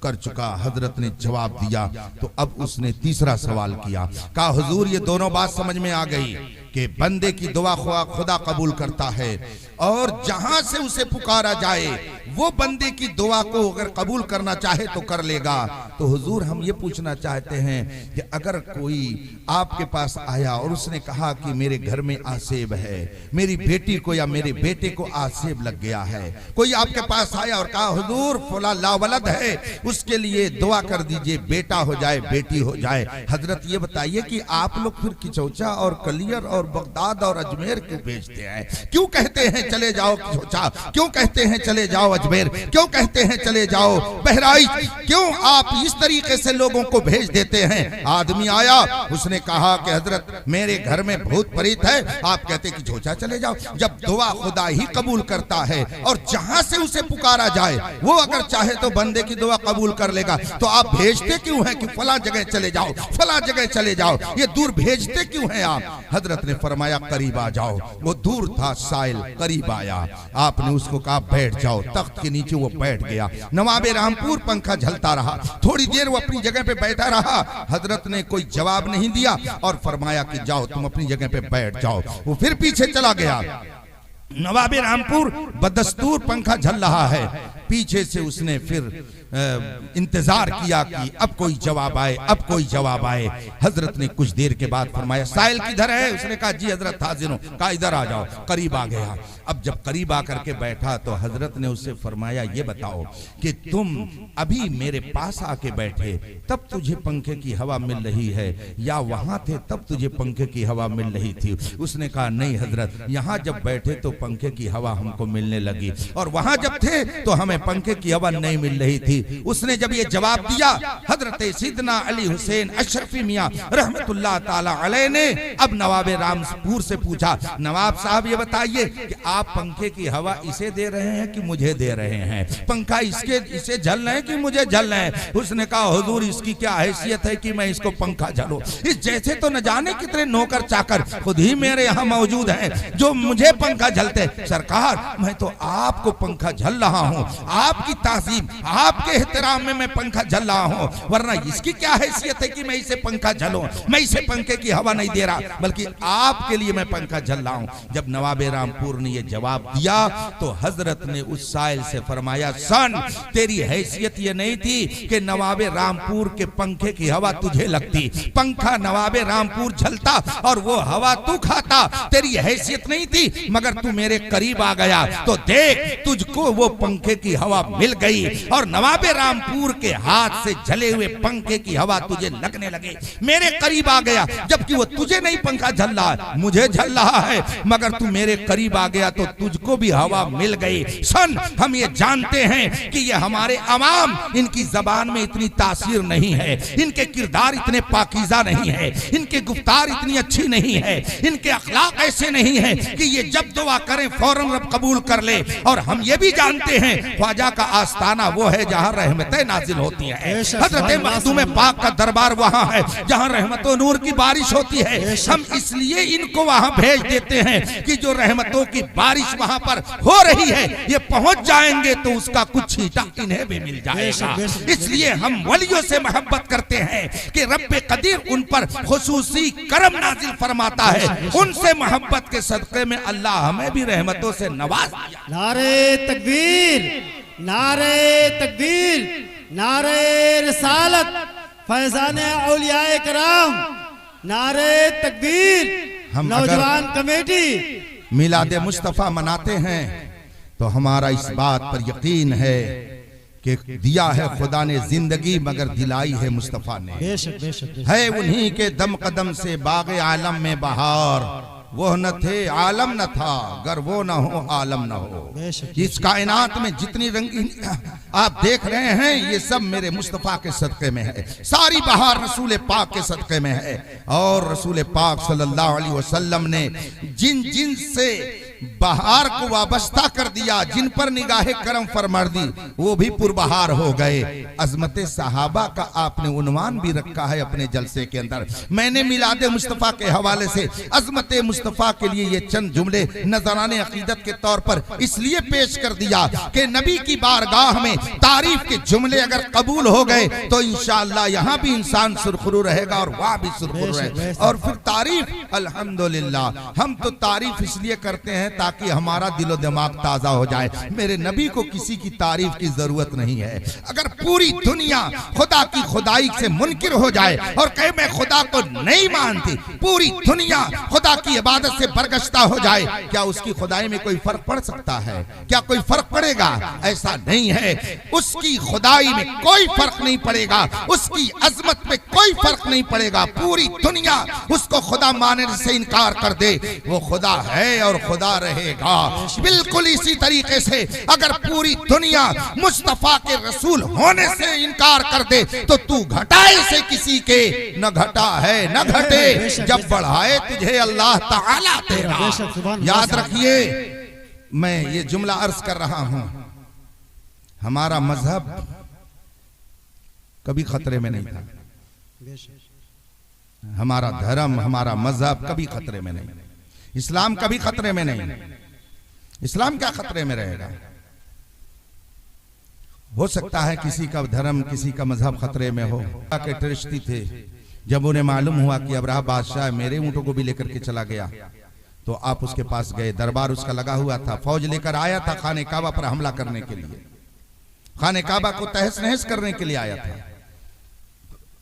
कर चुका, हजरत ने जवाब दिया, तो अब उसने तीसरा सवाल किया। कहा हुजूर ये दोनों बात समझ में आ गई कि बंदे की दुआ खुदा कबूल करता है और जहां से उसे पुकारा जाए वो बंदे की दुआ को अगर कबूल करना चाहे तो कर लेगा। तो हुजूर हम ये पूछना चाहते हैं कि अगर कोई आपके पास आया और उसने कहा कि मेरे घर में आसेब है, मेरी बेटी को या मेरे बेटे को आसेब लग गया है, कोई आपके पास आया और कहा हुजूर फला लावलद है, उसके लिए दुआ कर दीजिए, बेटा हो जाए, बेटी हो जाए। हजरत ये बताइए कि आप लोग फिर किचौचा और कलियर और बगदाद और अजमेर क्यों भेजते हैं? क्यों कहते हैं चले जाओ किचौचा, क्यों कहते हैं चले जाओ अजमेर, क्यों कहते हैं चले जाओ बहराइच, क्यों आप इस तरीके से लोगों को भेज देते हैं? आदमी आया, उसने कहा कि हजरत मेरे घर में भूत प्रेत है, आप कहते कि झोचा चले जाओ। जब दुआ खुदा ही कबूल करता है और जहां से उसे पुकारा जाए वो अगर चाहे तो बंदे की दुआ कबूल कर लेगा, तो आप भेजते क्यों हैं कि फला जगह चले जाओ, फला जगह चले जाओ, ये दूर भेजते क्यों हैं आप? हजरत ने फरमाया करीब आ जाओ। वो दूर था साइल, करीब आया, आपने उसको कहा बैठ जाओ। तख्त के नीचे वो बैठ गया। नवाबे रामपुर पंखा झलता रहा, थोड़ी देर वो अपनी जगह पे बैठा रहा। हजरत ने कोई जवाब नहीं दिया और फरमाया कि जाओ तुम अपनी जगह पे बैठ जाओ। वो फिर पीछे चला गया। नवाबे रामपुर बदस्तूर पंखा झल रहा है। पीछे से उसने फिर इंतजार किया कि अब कोई जवाब आए, अब कोई जवाब आए। हजरत ने कुछ देर के बाद फरमाया साहिल किधर है? उसने कहा जी हजरत हाजिर हूं। कहा इधर आ जाओ। करीब आ गया। अब जब करीब आकर के बैठा तो हजरत ने उससे फरमाया ये बताओ कि तुम अभी मेरे पास आके बैठे तब तुझे पंखे की हवा मिल रही है या वहां थे तब तुझे पंखे की हवा मिल रही थी? उसने कहा नहीं हजरत, यहाँ जब बैठे तो पंखे की हवा हमको मिलने लगी और वहां जब थे तो हमें पंखे की हवा नहीं मिल रही थी। उसने जब ये जवाब दिया हजरत सिद्दीना अली हुसैन अशरफी मियां रहमतुल्लाह ताला अलैह ने अब नवाबे रामपुर से पूछा नवाब साहब ये बताइए कि आप पंखे की हवा इसे दे रहे हैं कि मुझे दे रहे हैं? पंखा इसे झल रहे हैं कि मुझे झल रहे हैं? उसने कहा हुजूर इसकी क्या हैसियत है कि मैं इसको पंखा झलूं? इस जैसे तो न जाने कितने नौकर चाकर खुद ही मेरे यहाँ मौजूद हैं जो मुझे पंखा झलते। सरकार मैं तो आपको पंखा झल रहा हूँ, आपकी ताज़ीम आपके एहतराम में मैं पंखा झल रहा हूँ, वरना इसकी क्या हैसियत है कि मैं इसे पंखा झलूं? मैं इसे पंखे की हवा नहीं दे रहा बल्कि आपके लिए मैं पंखा झल रहा हूँ। जब नवाबे रामपुर ने यह जवाब दिया तो हजरत ने उस साइल से फरमाया सन तेरी हैसियत ये नहीं थी कि नवाबे रामपुर के पंखे की हवा तुझे लगती, पंखा नवाबे रामपुर झलता और वो हवा तू खाता। तेरी हैसियत नहीं थी मगर तू मेरे करीब आ गया तो देख तुझको वो पंखे की हवा मिल गई और नवाबे रामपुर के हाथ से झले हुए पंखे की हवा तुझे लगने लगे। मेरे करीब आ गया जबकि वो तुझे नहीं पंखा झल रहा, मुझे झल रहा है, मगर तू मेरे करीब आ गया तो तुझको भी हवा मिल गई। सन हम ये जानते हैं कि ये हमारे अवाम इनकी जबान में इतनी तासीर नहीं है, इनके किरदार इतने पाकीज़ा नहीं है, इनके गुफ्तार इतनी अच्छी नहीं है, इनके अखलाक ऐसे नहीं है कि ये जब दुआ करें फौरन रब कबूल कर ले। और हम ये भी जानते हैं ख्वाजा का आस्थाना वो है जहाँ रहमतें नाजिल होती हैं। हजरत मखदूम पाक का दरबार वहाँ है जहाँ रहमतों नूर की बारिश होती है। हम इसलिए इनको वहाँ भेज देते हैं कि जो रहमतों की बारिश वहाँ पर हो रही है ये पहुँच जाएंगे तो उसका कुछ छींटा इन्हें भी मिल जाएगा। इसलिए हम वलियों से मोहब्बत करते हैं कि रब्बे कदीर उन पर खुसूसी करम नाजिल फरमाता है। उनसे मोहब्बत के सदक़े में अल्लाह हमें भी रहमतों से नवाज दिया। नारे तकबीर, नारे तकबीर, नारे रिसालत, फैज़ाने औलियाए कराम, नारे तकबीर। हम नौजवान कमेटी मिलादे मुस्तफ़ा मनाते हैं तो हमारा इस बात पर यकीन है कि दिया है खुदा ने जिंदगी मगर दिलाई है मुस्तफ़ा ने। बेशक बेशक है उन्हीं के दम कदम से बाग़े आलम में बहार, वो न थे आलम न था गर वो न हो आलम न हो। इस कायनात में जितनी रंगीन आप देख रहे हैं ये सब मेरे मुस्तफ़ा के सदक़े में है। सारी बहार रसूल पाक के सदक़े में है। और रसूल पाक सल्लल्लाहु अलैहि वसल्लम ने जिन जिन से बहार को वाबस्ता कर दिया, जिन पर निगाहे करम फरमा दी वो भी पुरबहार हो गए। अजमत सहाबा का आपने उन्वान भी रखा है अपने जलसे के अंदर। मैंने मिलादे मुस्तफ़ा के हवाले से अजमत मुस्तफ़ा के लिए ये चंद जुमले नजराने अकीदत के तौर पर इसलिए पेश कर दिया कि नबी की बारगाह में तारीफ के जुमले अगर कबूल हो गए तो इंशाअल्लाह यहाँ भी इंसान सुरखरू रहेगा और वहाँ भी सुरखरू रहेगा। और फिर तारीफ अल्हम्दुलिल्लाह हम तो तारीफ इसलिए करते हैं ताकि हमारा दिलो दिमाग ताजा हो जाए। मेरे नबी को किसी की तारीफ की जरूरत नहीं है। अगर पूरी दुनिया खुदा की खुदाई से मुनकिर हो जाए और कहे मैं खुदा को नहीं मानती, पूरी दुनिया खुदा की इबादत से बरगश्ता हो जाए, क्या उसकी खुदाई में कोई फर्क पड़ सकता है? क्या कोई फर्क पड़ेगा? ऐसा नहीं है। उसकी खुदाई में कोई फर्क नहीं पड़ेगा, उसकी अजमत में कोई फर्क नहीं पड़ेगा। पूरी दुनिया उसको खुदा मानने से इनकार कर दे, वो खुदा है और खुदा रहेगा। बिल्कुल इसी तरीके से अगर पूरी दुनिया मुस्तफा के रसूल होने से इनकार कर दे तो तू घटाए से किसी के न घटा है न घटे, जब बढ़ाए तुझे अल्लाह ताला तेरा। याद रखिए मैं ये जुमला अर्ज कर रहा हूं, हमारा मजहब कभी खतरे में नहीं था। हमारा धर्म हमारा मजहब कभी खतरे में नहीं। इस्लाम कभी खतरे में नहीं। इस्लाम क्या खतरे में रहेगा? हो सकता है किसी का धर्म किसी का मजहब खतरे में हो। के टरिश्ती थे, जब उन्हें मालूम हुआ कि अब्राह बादशाह मेरे ऊँटों को भी लेकर के चला गया तो आप उसके पास गए, दरबार उसका लगा हुआ था, फौज लेकर आया था खाने काबा पर हमला करने के लिए, खाने काबा को तहस नहस करने के लिए आया था।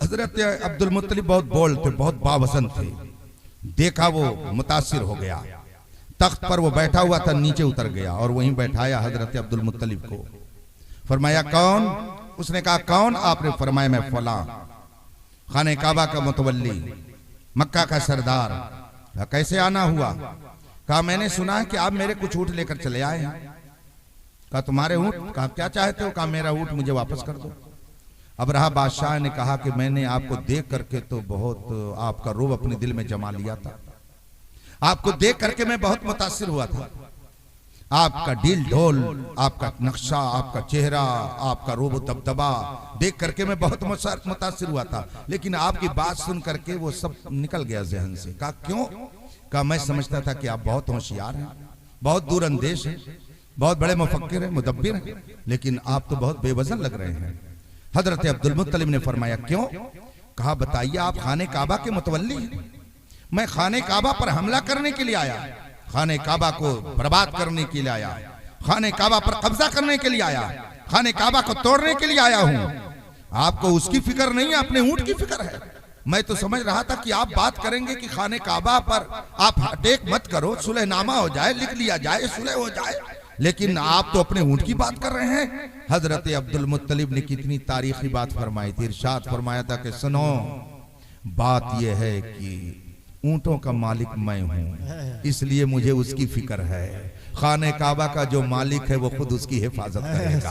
हजरत अब्दुल मुत्तलिब बहुत बोल्ड थे, बहुत बावसन थे। देखा वो मुतासिर हो गया, तख्त पर वो बैठा हुआ था, नीचे उतर गया और वहीं बैठाया हजरत अब्दुल मुत्तलिब को। फरमाया कौन? उसने कहा कौन? आपने फरमाया मैं फलां, खाने काबा का मुतवल्ली, मक्का का सरदार। कैसे आना हुआ? कहा मैंने सुना है कि आप मेरे कुछ ऊँट लेकर चले आए हैं। कहा तुम्हारे ऊँट? कहा क्या चाहते हो? कहा मेरा ऊँट मुझे वापस कर दो। अब रहा बादशाह ने कहा कि मैंने आपको देख करके तो बहुत आपका रूप अपने दिल में जमा लिया था, आपको देख करके मैं बहुत मुतासिर हुआ था, आपका डील ढोल, आपका नक्शा, आपका चेहरा, आपका रूप दबदबा देख करके मैं बहुत मुतासिर हुआ था, लेकिन आपकी बात सुन करके वो सब निकल गया जहन से। कहा क्यों? कहा मैं समझता था कि आप बहुत होशियार हैं, बहुत दूर अंदेश हैं, बहुत बड़े मुफक्किर हैं, मुदब्बिर हैं, लेकिन आप तो बहुत बेवजन लग रहे हैं। हजरत अब्दुल मुत्तलिब ने फरमाया क्यों? कहा बताइए, आप खाने काबा के मुतवल्ली हैं, मैं खाने काबा पर हमला करने के लिए आया, खाने काबा को बर्बाद करने के लिए आया, खाने काबा पर कब्जा करने के लिए आया, खाने काबा को तोड़ने के लिए आया हूं। आपको उसकी फिक्र नहीं है, अपने ऊंट की फिक्र है। मैं तो समझ रहा था कि आप बात करेंगे कि खाने काबा पर आप अटैक मत करो, सुलहनामा हो जाए, लिख लिया जाए, सुलह हो जाए, लेकिन आप तो अपने ऊंट की बात कर रहे हैं। हजरत अब्दुल मुत्तलिब ने कितनी तारीखी बात फरमाई थी। इरशाद फरमाया था कि सुनो, बात यह है कि ऊंटों का मालिक मैं हूं, इसलिए मुझे उसकी फिक्र है। खाने काबा का जो मालिक है वो खुद उसकी हिफाजत करेगा।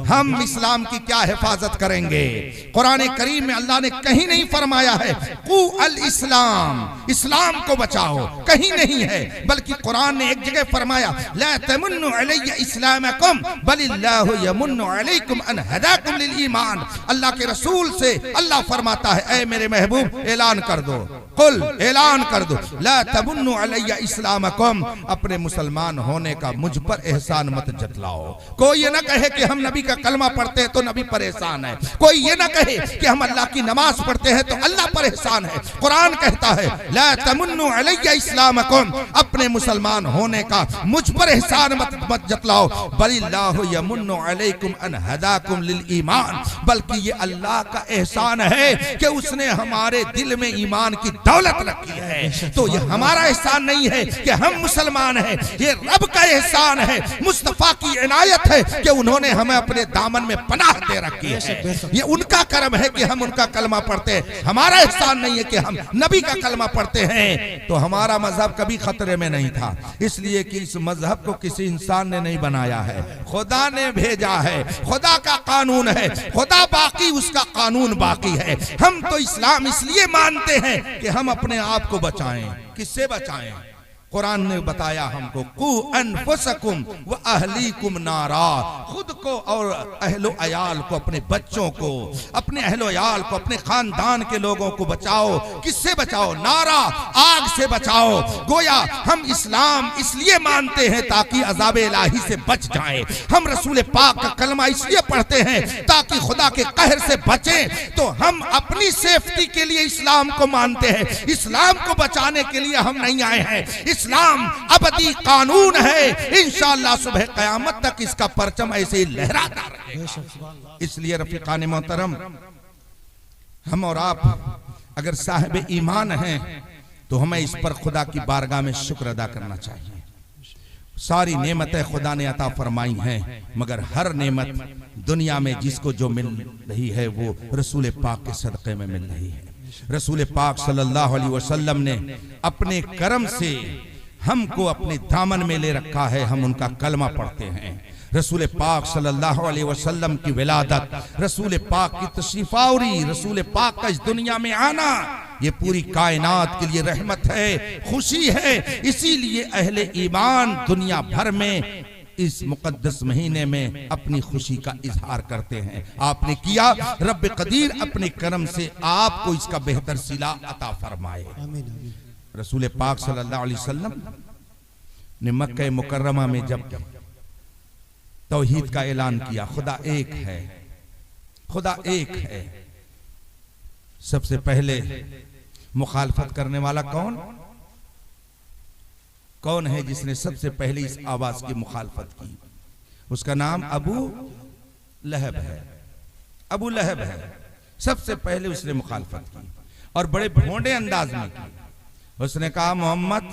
हम इस्लाम की क्या हिफाजत करेंगे? कुरान करीम में अल्लाह ने कहीं नहीं फरमाया है कू अल इस्लाम, इस्लाम को बचाओ, कहीं नहीं है, बल्कि कुरान ने एक जगह फरमाया ला तमुन्नु अलैया इस्लामकुम बलिल्लाहु यमुन्नु अलैकुम अन हदाकुम लिल ईमान। अल्लाह के रसूल से अल्लाह फरमाता है, ऐ मेरे महबूब ऐलान कर दो, कुल ऐलान कर दो, ला तमुन्नु अलैया इस्लामकुम, अपने मुसलमान होने का मुझ पर एहसान मत जतलाओ। कोई ये ना कहे कि हम नबी का कलमा पढ़ते हैं तो नबी पर एहसान है, कोई ये ना कहे कि हम अल्लाह की नमाज पढ़ते हैं तो अल्लाह पर एहसान है। कुरान कहता है ला तमुन्नु अलैया इस्लामकुम, अपने मुसलमान होने का मुझ पर एहसान मत जतलाओ, बलिल्लाहु यमुन्नु अलैकुम अन हदाकुम लिल ईमान, बल्कि ये अल्लाह का एहसान है कि उसने हमारे दिल में ईमान की दौलत रखी है। तो ये हमारा एहसान नहीं है कि हम मुसलमान हैं, ये रब का एहसान है, मुस्तफा की इनायत है कि उन्होंने हमें अपने दामन में पनाह दे रखी है। ये उनका करम है कि हम उनका कलमा पढ़ते हैं, हमारा एहसान नहीं है कि हम नबी का कलमा पढ़ते हैं। तो हमारा मजहब कभी खतरे में नहीं था, इसलिए कि इस मजहब को किसी इंसान ने नहीं बनाया है, खुदा ने भेजा है, खुदा का कानून है, खुदा बाकी, उसका कानून बाकी है। हम तो इस्लाम इसलिए मानते हैं कि हम अपने आप को बचाएं। किससे बचाएं? कुरान ने बताया हमको कु अनफुसकुम व अहलीकुम नारा, खुद को और अहलो अयाल को, अपने बच्चों को, अपने अहलो अयाल को, अपने खानदान के लोगों को बचाओ। किससे बचाओ? नारा, आग से बचाओ। गोया हम इस्लाम इसलिए मानते हैं ताकि अज़ाब इलाही से बच जाएं। हम रसूल पाक का कलमा इसलिए पढ़ते हैं ताकि खुदा के कहर से बचें। तो हम अपनी सेफ्टी के लिए इस्लाम को मानते हैं, इस्लाम को बचाने के लिए हम नहीं आए हैं। इस्लाम अबदी कानून है, इंशाअल्लाह सुबह कयामत तक इसका परचम ऐसे ही लहराता रहेगा। इसलिए रफीकान मोहतरम, हम और आप अगर साहिब ईमान हैं तो हमें इस पर खुदा की बारगाह में शुक्र अदा करना चाहिए। सारी नेमतें खुदा ने अता फरमाई हैं, मगर हर नेमत दुनिया में जिसको जो मिल रही है वो रसूल पाक के सदक़े में मिल रही है। रसूल पाक सल्लल्लाहु अलैहि वसल्लम ने अपने करम से हमको अपने दामन में ले रखा है, हम उनका कलमा पढ़ते हैं। रसूल पाक सल्लल्लाहु अलैहि वसल्लम की विलादत, रसूल पाक की तशरीफावरी, रसूल पाक का इस दुनिया में आना, ये पूरी कायनात के लिए रहमत है, खुशी है। इसीलिए अहले ईमान दुनिया भर में इस मुकद्दस महीने में अपनी खुशी का इजहार करते हैं। आपने किया, रब कदीर अपने करम से आपको इसका बेहतर सिला अता फरमाए। रसूल पाक सल्लल्लाहु अलैहि वसल्लम ने मक्का मुकर्रमा में जब तौहीद का ऐलान किया, खुदा एक है, खुदा एक है, सबसे पहले मुखालफत करने वाला कौन? कौन है जिसने सबसे पहले इस आवाज की मुखालफत की? उसका नाम अबू लहब है। अबू लहब है, सबसे पहले उसने मुखालफत की और बड़े भोंडे अंदाज में की। उसने कहा मोहम्मद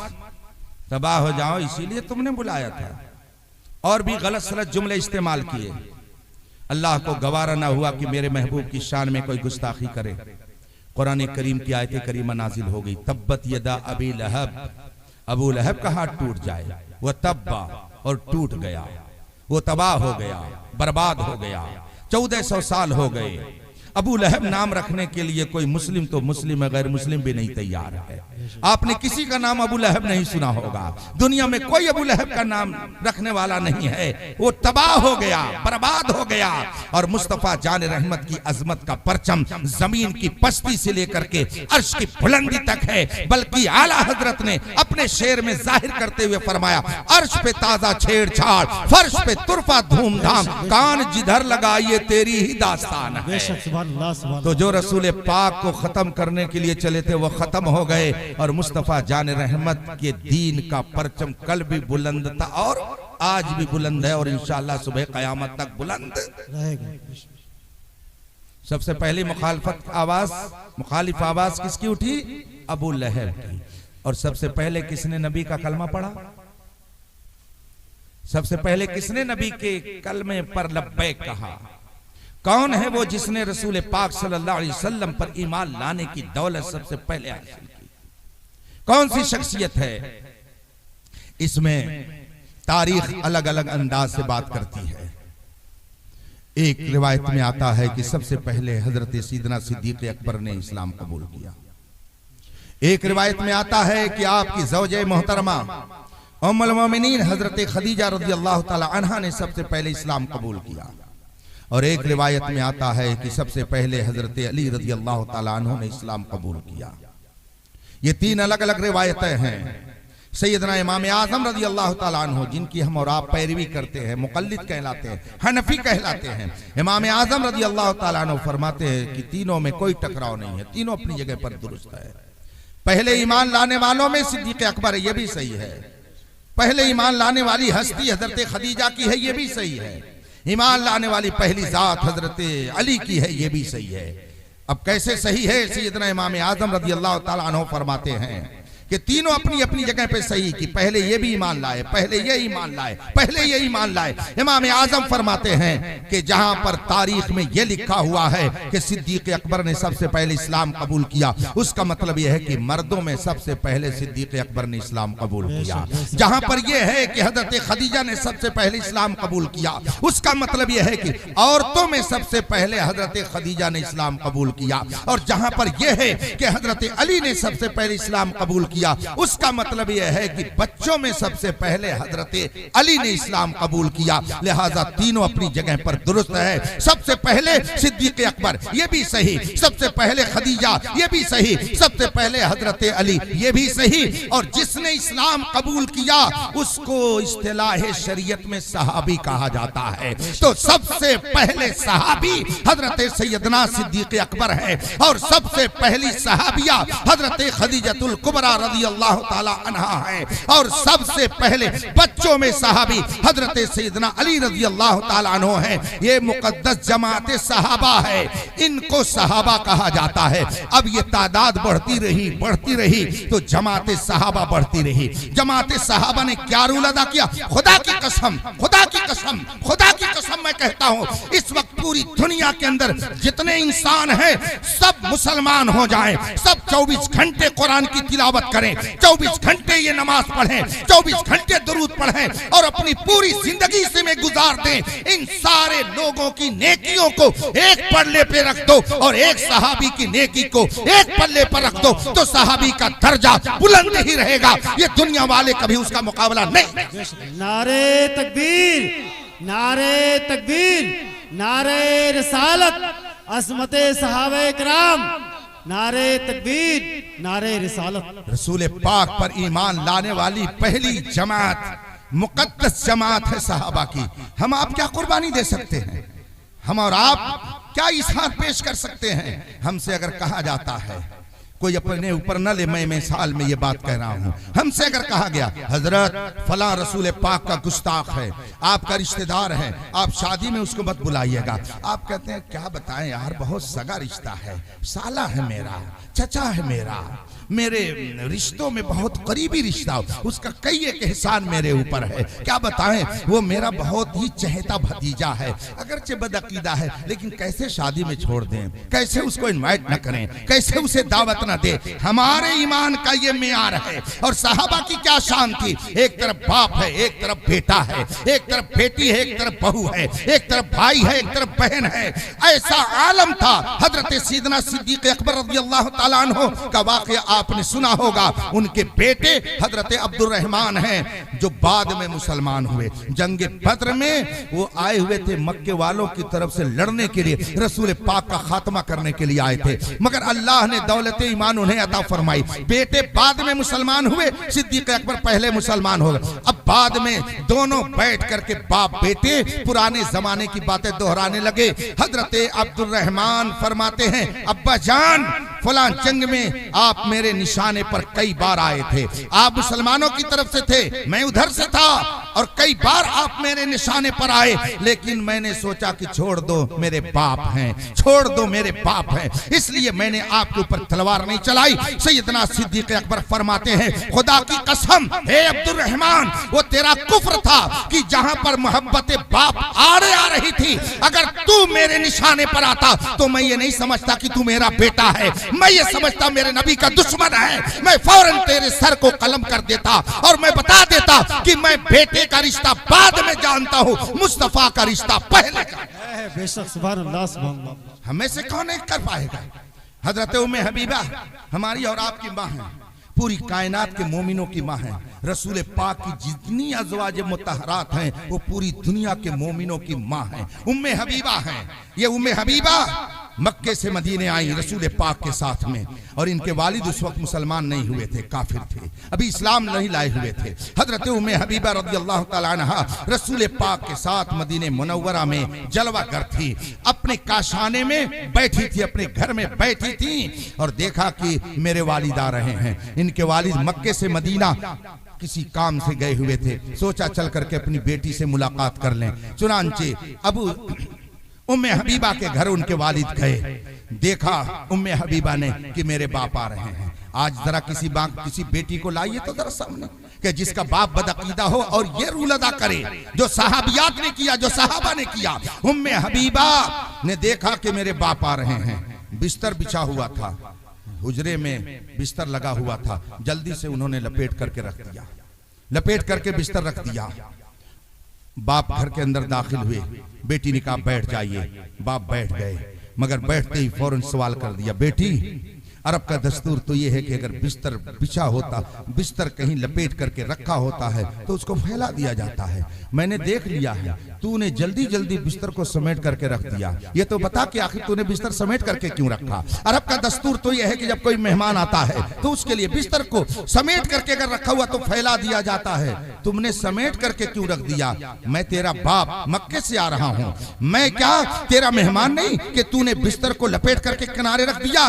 तबाह हो जाओ, इसीलिए तुमने बुलाया था। और भी गलत सलत जुमले इस्तेमाल किए। अल्लाह को गवारा ना हुआ कि मेरे महबूब की शान में कोई गुस्ताखी करे। कुरान करीम की आयत करीमा नाजिल हो गई, तब्बत यदा अबी लहब, अबू लहब का हाथ टूट जाए। वह तब्बा, और टूट गया, वो तबाह हो गया, बर्बाद हो गया। 1400 साल हो गए। अबू लहब नाम रखने के लिए कोई मुस्लिम तो मुस्लिम है, गैर मुस्लिम भी नहीं तैयार है। आपने किसी का नाम अबू लहब नहीं सुना होगा। दुनिया में कोई अबू लहब का नाम रखने वाला नहीं है। वो तबाह हो गया, बर्बाद हो गया। और मुस्तफा जान रहमत की अजमत का परचम जमीन की पस्ती से लेकर के अर्श की बुलंदी तक है। बल्कि आला हजरत ने अपने शेर में जाहिर करते हुए फरमाया, अर्श पे ताजा छेड़छाड़, फर्श पे तुरफा धूमधाम, कान जिधर लगाइए तेरी ही दास्तान है। तो जो रसूल पाक को खत्म करने के लिए चले थे वो खत्म हो गए। और मुस्तफा जान रहमत के दीन का परचम कल भी बुलंद था और आज भी बुलंद है और इंशाअल्लाह सुबह कयामत तक बुलंद रहेगा। सबसे पहली मुखालिफ आवाज किसकी उठी? अबू लहब की। और सबसे पहले किसने नबी का कलमा पढ़ा? सबसे पहले किसने नबी के कलमे पर लब्बैक कहा? कौन है वो जिसने रसूल पाक सल्लल्लाहु अलैहि वसल्लम पर ईमान लाने की दौलत सबसे पहले हासिल की? कौन सी शख्सियत है? इसमें तारीख अलग अलग अंदाज से बात करती है। एक रिवायत में आता है कि सबसे पहले हजरत सीदना सिद्दीक अकबर ने इस्लाम कबूल किया। एक रिवायत में आता है कि आपकी ज़ौजे मोहतरमा उम्मुल मोमिनीन हजरत खदीजा रज़ियल्लाहु ताला अन्हा ने सबसे पहले इस्लाम कबूल किया। और एक रिवायत में आता है कि सबसे पहले हजरत अली रज़ियल्लाहु ताला अन्हु ने इस्लाम कबूल किया। ये तीन अलग अलग रिवायतें हैं। सैयदना इमाम आज़म रज़ियल्लाहु ताला अन्हु, जिनकी हम और आप पैरवी करते हैं, मुक़ल्लिद कहलाते हैं, हनफी कहलाते हैं, इमाम आज़म रज़ियल्लाहु ताला अन्हु फरमाते हैं कि तीनों में कोई टकराव नहीं है, तीनों अपनी जगह पर दुरुस्त है। पहले ईमान लाने वालों में सिद्दीक़ अकबर है, ये भी सही है। पहले ईमान लाने वाली हस्ती हजरत खदीजा की है, ये भी सही है। ईमान लाने वाली पहली जात हजरत अली की है, ये भी सही है। अब कैसे सही है? सैयदना इमाम आज़म रज़ियल्लाहु ताला अन्हु फरमाते हैं कि तीनों अपनी अपनी जगह पे सही कि पहले ये भी ईमान लाए, पहले ये ईमान लाए, पहले ये ईमान लाए। इमाम आज़म फरमाते हैं कि जहां पर तारीख में ये लिखा हुआ है कि सिद्दीक़ अकबर ने सबसे पहले इस्लाम कबूल किया, उसका मतलब यह है कि मर्दों में सबसे पहले सिद्दीक़ अकबर ने इस्लाम कबूल किया। जहां पर यह है कि हजरत खदीजा ने सबसे पहले इस्लाम कबूल किया, उसका मतलब यह है कि औरतों में सबसे पहले हजरत खदीजा ने इस्लाम कबूल किया। और जहां पर यह है कि हजरत अली ने सबसे पहले इस्लाम कबूल किया, उसका मतलब यह है कि बच्चों में सबसे पहले हजरत अली ने इस्लाम कबूल किया। लिहाजा तीनों अपनी जगह पर दुरुस्त है। सबसे पहले सिद्दीक़ अकबर, ये भी सही। सबसे पहले खदीजा, ये भी सही। सबसे पहले हजरत अली, ये भी सही। और जिसने इस्लाम कबूल किया उसको इस्तिलाह शरीयत में सहाबी कहा जाता है। तो सबसे पहले सहाबी हजरत सैयदना सिद्दीक़ अकबर है और सबसे पहली सहाबिया हजरत खदीजतुल कुबरा रज़ियल्लाहु ताला अन्हा है। और सबसे पहले बच्चों में सहाबी हजरत सैयदना अली रज़ियल्लाहु ताला अन्हु है। ये मुक़द्दस जमात सहाबा है, इनको सहाबा कहा जाता है। अब ये तादाद बढ़ती रही तो जमात सहाबा बढ़ती रही। जमात सहाबा ने क्या रूल अदा किया? खुदा की कसम, खुदा की कसम, खुदा की कसम मैं कहता हूँ, इस वक्त पूरी दुनिया के अंदर जितने इंसान हैं सब मुसलमान हो जाएं, सब 24 घंटे कुरान की तिलावत करें, 24 घंटे ये नमाज पढ़ें, 24 घंटे दुरूद पढ़ें और अपनी पूरी जिंदगी से में गुजार दें। इन सारे लोगों की नेकियों को एक पल्ले पे रख दो और एक सहाबी की नेकी को एक पल्ले पर रख दो तो सहाबी का दर्जा बुलंद ही रहेगा। ये दुनिया वाले कभी उसका मुकाबला नहीं। नारे तकबीर, नारे तकबीर, नारे रिसालत, अज़मते सहाबे किराम, नारे तकबीर, नारे रिसालत। रसूल पाक पर ईमान लाने वाली पहली जमात मुक़द्दस जमात है सहाबा की। हम आप क्या कुर्बानी दे सकते हैं? हम और आप क्या इज़हार पेश कर सकते हैं? हमसे अगर कहा जाता है कोई अपने ऊपर न ले, मैं मिसाल में ये बात कह रहा हूँ। हमसे अगर कहा गया हजरत फला रसूल पाक का गुस्ताख है, आपका रिश्तेदार है, आप शादी में उसको मत बुलाइएगा। आप कहते हैं क्या बताएं यार, बहुत सगा रिश्ता है, साला है मेरा, चचा है मेरा, मेरे रिश्तों में बहुत करीबी रिश्ता, उसका कई एक एहसान मेरे ऊपर है, क्या बताएं, वो मेरा बहुत ही चहेता भतीजा है, अगरचे बदअकीदा है, लेकिन कैसे शादी में छोड़ दें, कैसे उसको इनवाइट न करें, कैसे उसे दावत न दे। हमारे ईमान का ये मियार है। और सहाबा की क्या शान थी, एक तरफ बाप है, एक तरफ बेटा है, एक तरफ बेटी है, एक तरफ बहू है, एक तरफ भाई है, एक तरफ बहन है, ऐसा आलम था। हजरत सैयदना सिद्दीक अकबर रज़ियल्लाहु ताला अन्हु का वाक़या आपने सुना होगा। उनके बेटे हजरत अब्दुल रहमान हैं जो बाद में मुसलमान हुए। जंग बद्र में वो आए हुए थे मक्के वालों की तरफ से लड़ने के लिए, रसूल पाक का खात्मा करने के लिए आए थे, मगर अल्लाह ने दौलत ईमान उन्हें अता फरमाई। बेटे बाद में मुसलमान हुए, सिद्दीक अकबर पहले मुसलमान हो गए। अब बाद में दोनों बैठ करके बाप बेटे पुराने जमाने की बातें दोहराने लगे। हजरत अब्दुल रहमान फरमाते हैं, अब्बा जान फलां जंग में आप मेरे निशाने पर कई बार आए थे, आप मुसलमानों की तरफ से थे, मैं उधर से था, और कई बार आप मेरे निशाने पर आए, लेकिन मैंने सोचा कि छोड़ दो, मेरे बाप हैं, छोड़ दो, मेरे बाप हैं, इसलिए मैंने आपके ऊपर तलवार नहीं चलाई। सैयदना सिद्दीक अकबर फरमाते हैं, खुदा की कसम हे अब्दुल रहमान, वो तेरा कुफ्र था कि जहां पर मोहब्बत बाप आड़े आ रही थी, अगर तू मेरे निशाने पर आता तो मैं ये नहीं समझता कि तू मेरा बेटा है, मैं ये समझता मेरे नबी का दुश्मन है। मैं फौरन तेरे सर को कलम कर देता और मैं बता देता कि मैं बेटे का रिश्ता बाद में जानता हूँ, मुस्तफा का रिश्ता पहले का। बेशक सुभान अल्लाह सुभान अल्लाह। हमें से कौन एक कर पाएगा। हजरत उम्मे हबीबा हमारी और आपकी माँ है, पूरी कायनात के मोमिनों की माँ है। रसूल पाक की जितनी अज़वाज मुतहरात हैं वो पूरी दुनिया के मोमिनों की माँ है, उम्मे हबीबा है। ये उम्मे हबीबा मक्के से मदीने आई रसूल पाक के साथ में, और इनके वालिद उस वक्त मुसलमान नहीं हुए थे, काफिर थे, अभी इस्लाम नहीं लाए हुए थे। हजरत उम्मे हबीबा रज़ियल्लाहु ताला अन्हा रसूल पाक के साथ मदीने मुनव्वरा में जलवागर थी, अपने काशाने में बैठी थी, अपने घर में बैठी थी, और देखा कि मेरे वालिद आ रहे हैं। इनके वालिद मक्के से मदीना किसी काम से गए हुए थे, सोचा चल करके अपनी बेटी से मुलाकात कर लें। चुनांचे अबू उम्मे हबीबा के घर उनके वालिद गए, देखा उम्मे हबीबा ने कि मेरे बाप आ रहे हैं। आज जरा किसी बेटी को लाइए तो जरा सामने, कि जिसका बाप बदअकीदा हो और ये रूल अदा करे जो सहाबियात ने किया, जो सहाबा ने किया। उम्मे हबीबा ने देखा कि मेरे बाप आ रहे हैं, बिस्तर बिछा हुआ था, हुजरे में बिस्तर लगा हुआ था, जल्दी से उन्होंने लपेट करके रख दिया, लपेट करके बिस्तर रख दिया। बाप घर के अंदर दाखिल हुए, बेटी ने कहा बैठ जाइए, बाप बैठ गए, मगर बैठते ही फौरन सवाल कर दिया, बेटी अरब का दस्तूर तो ये है कि अगर बिस्तर बिछा होता, बिस्तर कहीं लपेट करके रखा होता है तो उसको फैला दिया जाता है, मैंने देख लिया है, तूने जल्दी जल्दी बिस्तर को समेट करके रख दिया, ये तो बता कि आखिर तूने बिस्तर समेट करके क्यों रखा। अरब का दस्तूर तो यह है कि जब कोई मेहमान आता है तो उसके लिए बिस्तर को समेट करके अगर रखा हुआ तो फैला दिया जाता है, तुमने समेट करके क्यों रख दिया। मैं तेरा बाप मक्के से आ रहा हूँ, मैं क्या तेरा मेहमान नहीं कि तूने बिस्तर को लपेट करके किनारे रख दिया।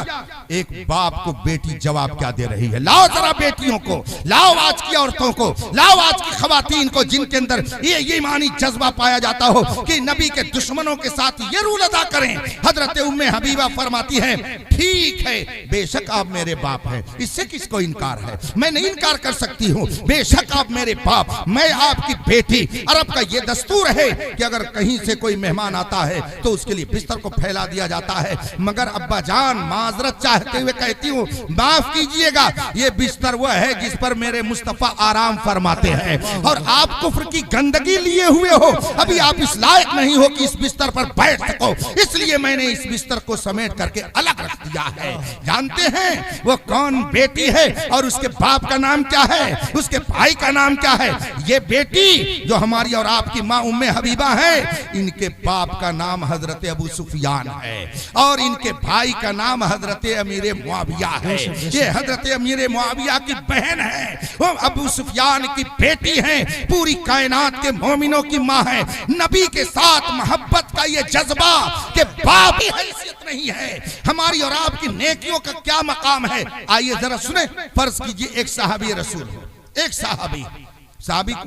एक बाप को बेटी जवाब क्या दे रही है, लाओ जरा बेटियों को, लाओ आज की औरतों को, लाओ आज की खवातीन को जिनके अंदर ये ईमानी जज्बा पाया जाता हो कि नबी के दुश्मनों के साथ ये रूल अदा करें। हजरत उम्मे हबीबा फरमाती है, ठीक है बेशक आप मेरे बाप हैं, इससे किसको इनकार है, मैं नहीं इनकार कर सकती हूँ, बेशक आप मेरे बाप, मैं आपकी बेटी। अरब का ये दस्तूर है कि अगर कहीं से कोई मेहमान आता है तो उसके लिए बिस्तर को फैला दिया जाता है, मगर अब्बा जान माजरत चाहते हुए कहती हूँ माफ कीजिएगा, ये बिस्तर वो है जिस पर मेरे मुस्तफा आराम फरमाते हैं, और आप कुफ्र की गंदगी लिए हुए हो, अभी आप इस लायक नहीं हो कि इस बिस्तर पर बैठ सको, इसलिए मैंने इस बिस्तर को समेट करके अलग रख दिया है। जानते हैं वो कौन बेटी है और उसके बाप का नाम क्या है, उसके भाई का नाम क्या है। ये बेटी जो हमारी और आपकी माँ उम्मे हबीबा है, इनके बाप का नाम हजरत अबू सुफियान है और इनके भाई का नाम हजरत अमीर मुआविया है, ये हजरत अमीर मुआविया की बहन है, वो अबू सुफियान की बेटी है, पूरी कायनात के मोमिनों की माँ है। नबी के साथ मोहब्बत का ये जज्बा के बाप की हैसियत नहीं है, हमारी और आपकी नेकियों का क्या मकाम है। आइए जरा सुने। फर्ज कीजिए एक सहाबी रसूल, एक सहाबी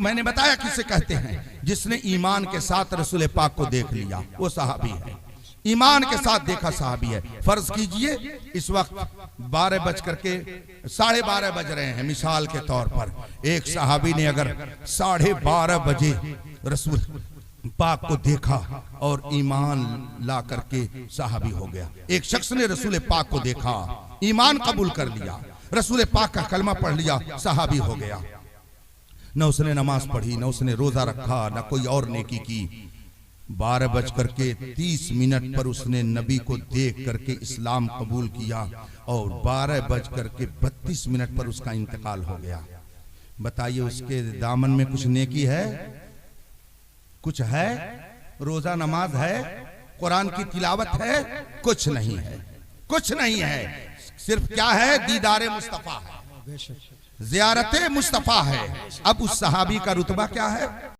मैंने बताया किसे कहते हैं, जिसने ईमान के साथ रसूल पाक को देख लिया, वो सहाबी है। ईमान के साथ देखा सहाबी है। फर्ज कीजिए इस वक्त 12:12 बज रहे हैं, मिसाल के तौर पर एक सहाबी ने अगर 12:30 बजे रसूल पाक को देखा और ईमान ला करके सहाबी हो गया। एक शख्स ने रसूल पाक को देखा, ईमान कबूल कर लिया, रसूल पाक का कलमा पढ़ लिया, सहाबी हो गया। न उसने नमाज पढ़ी, न उसने रोजा रखा, न कोई और नेकी की। 12:30 पर उसने नबी को देख करके इस्लाम कबूल किया और 12:32 पर उसका इंतकाल हो गया। बताइए उसके दामन में कुछ नेकी है? कुछ है? रोजा नमाज है? कुरान की तिलावत है? कुछ नहीं है, कुछ नहीं है। सिर्फ क्या है? दीदारे मुस्तफा है, ज़ियारते मुस्तफा है। अब उस सहाबी का रुतबा क्या है?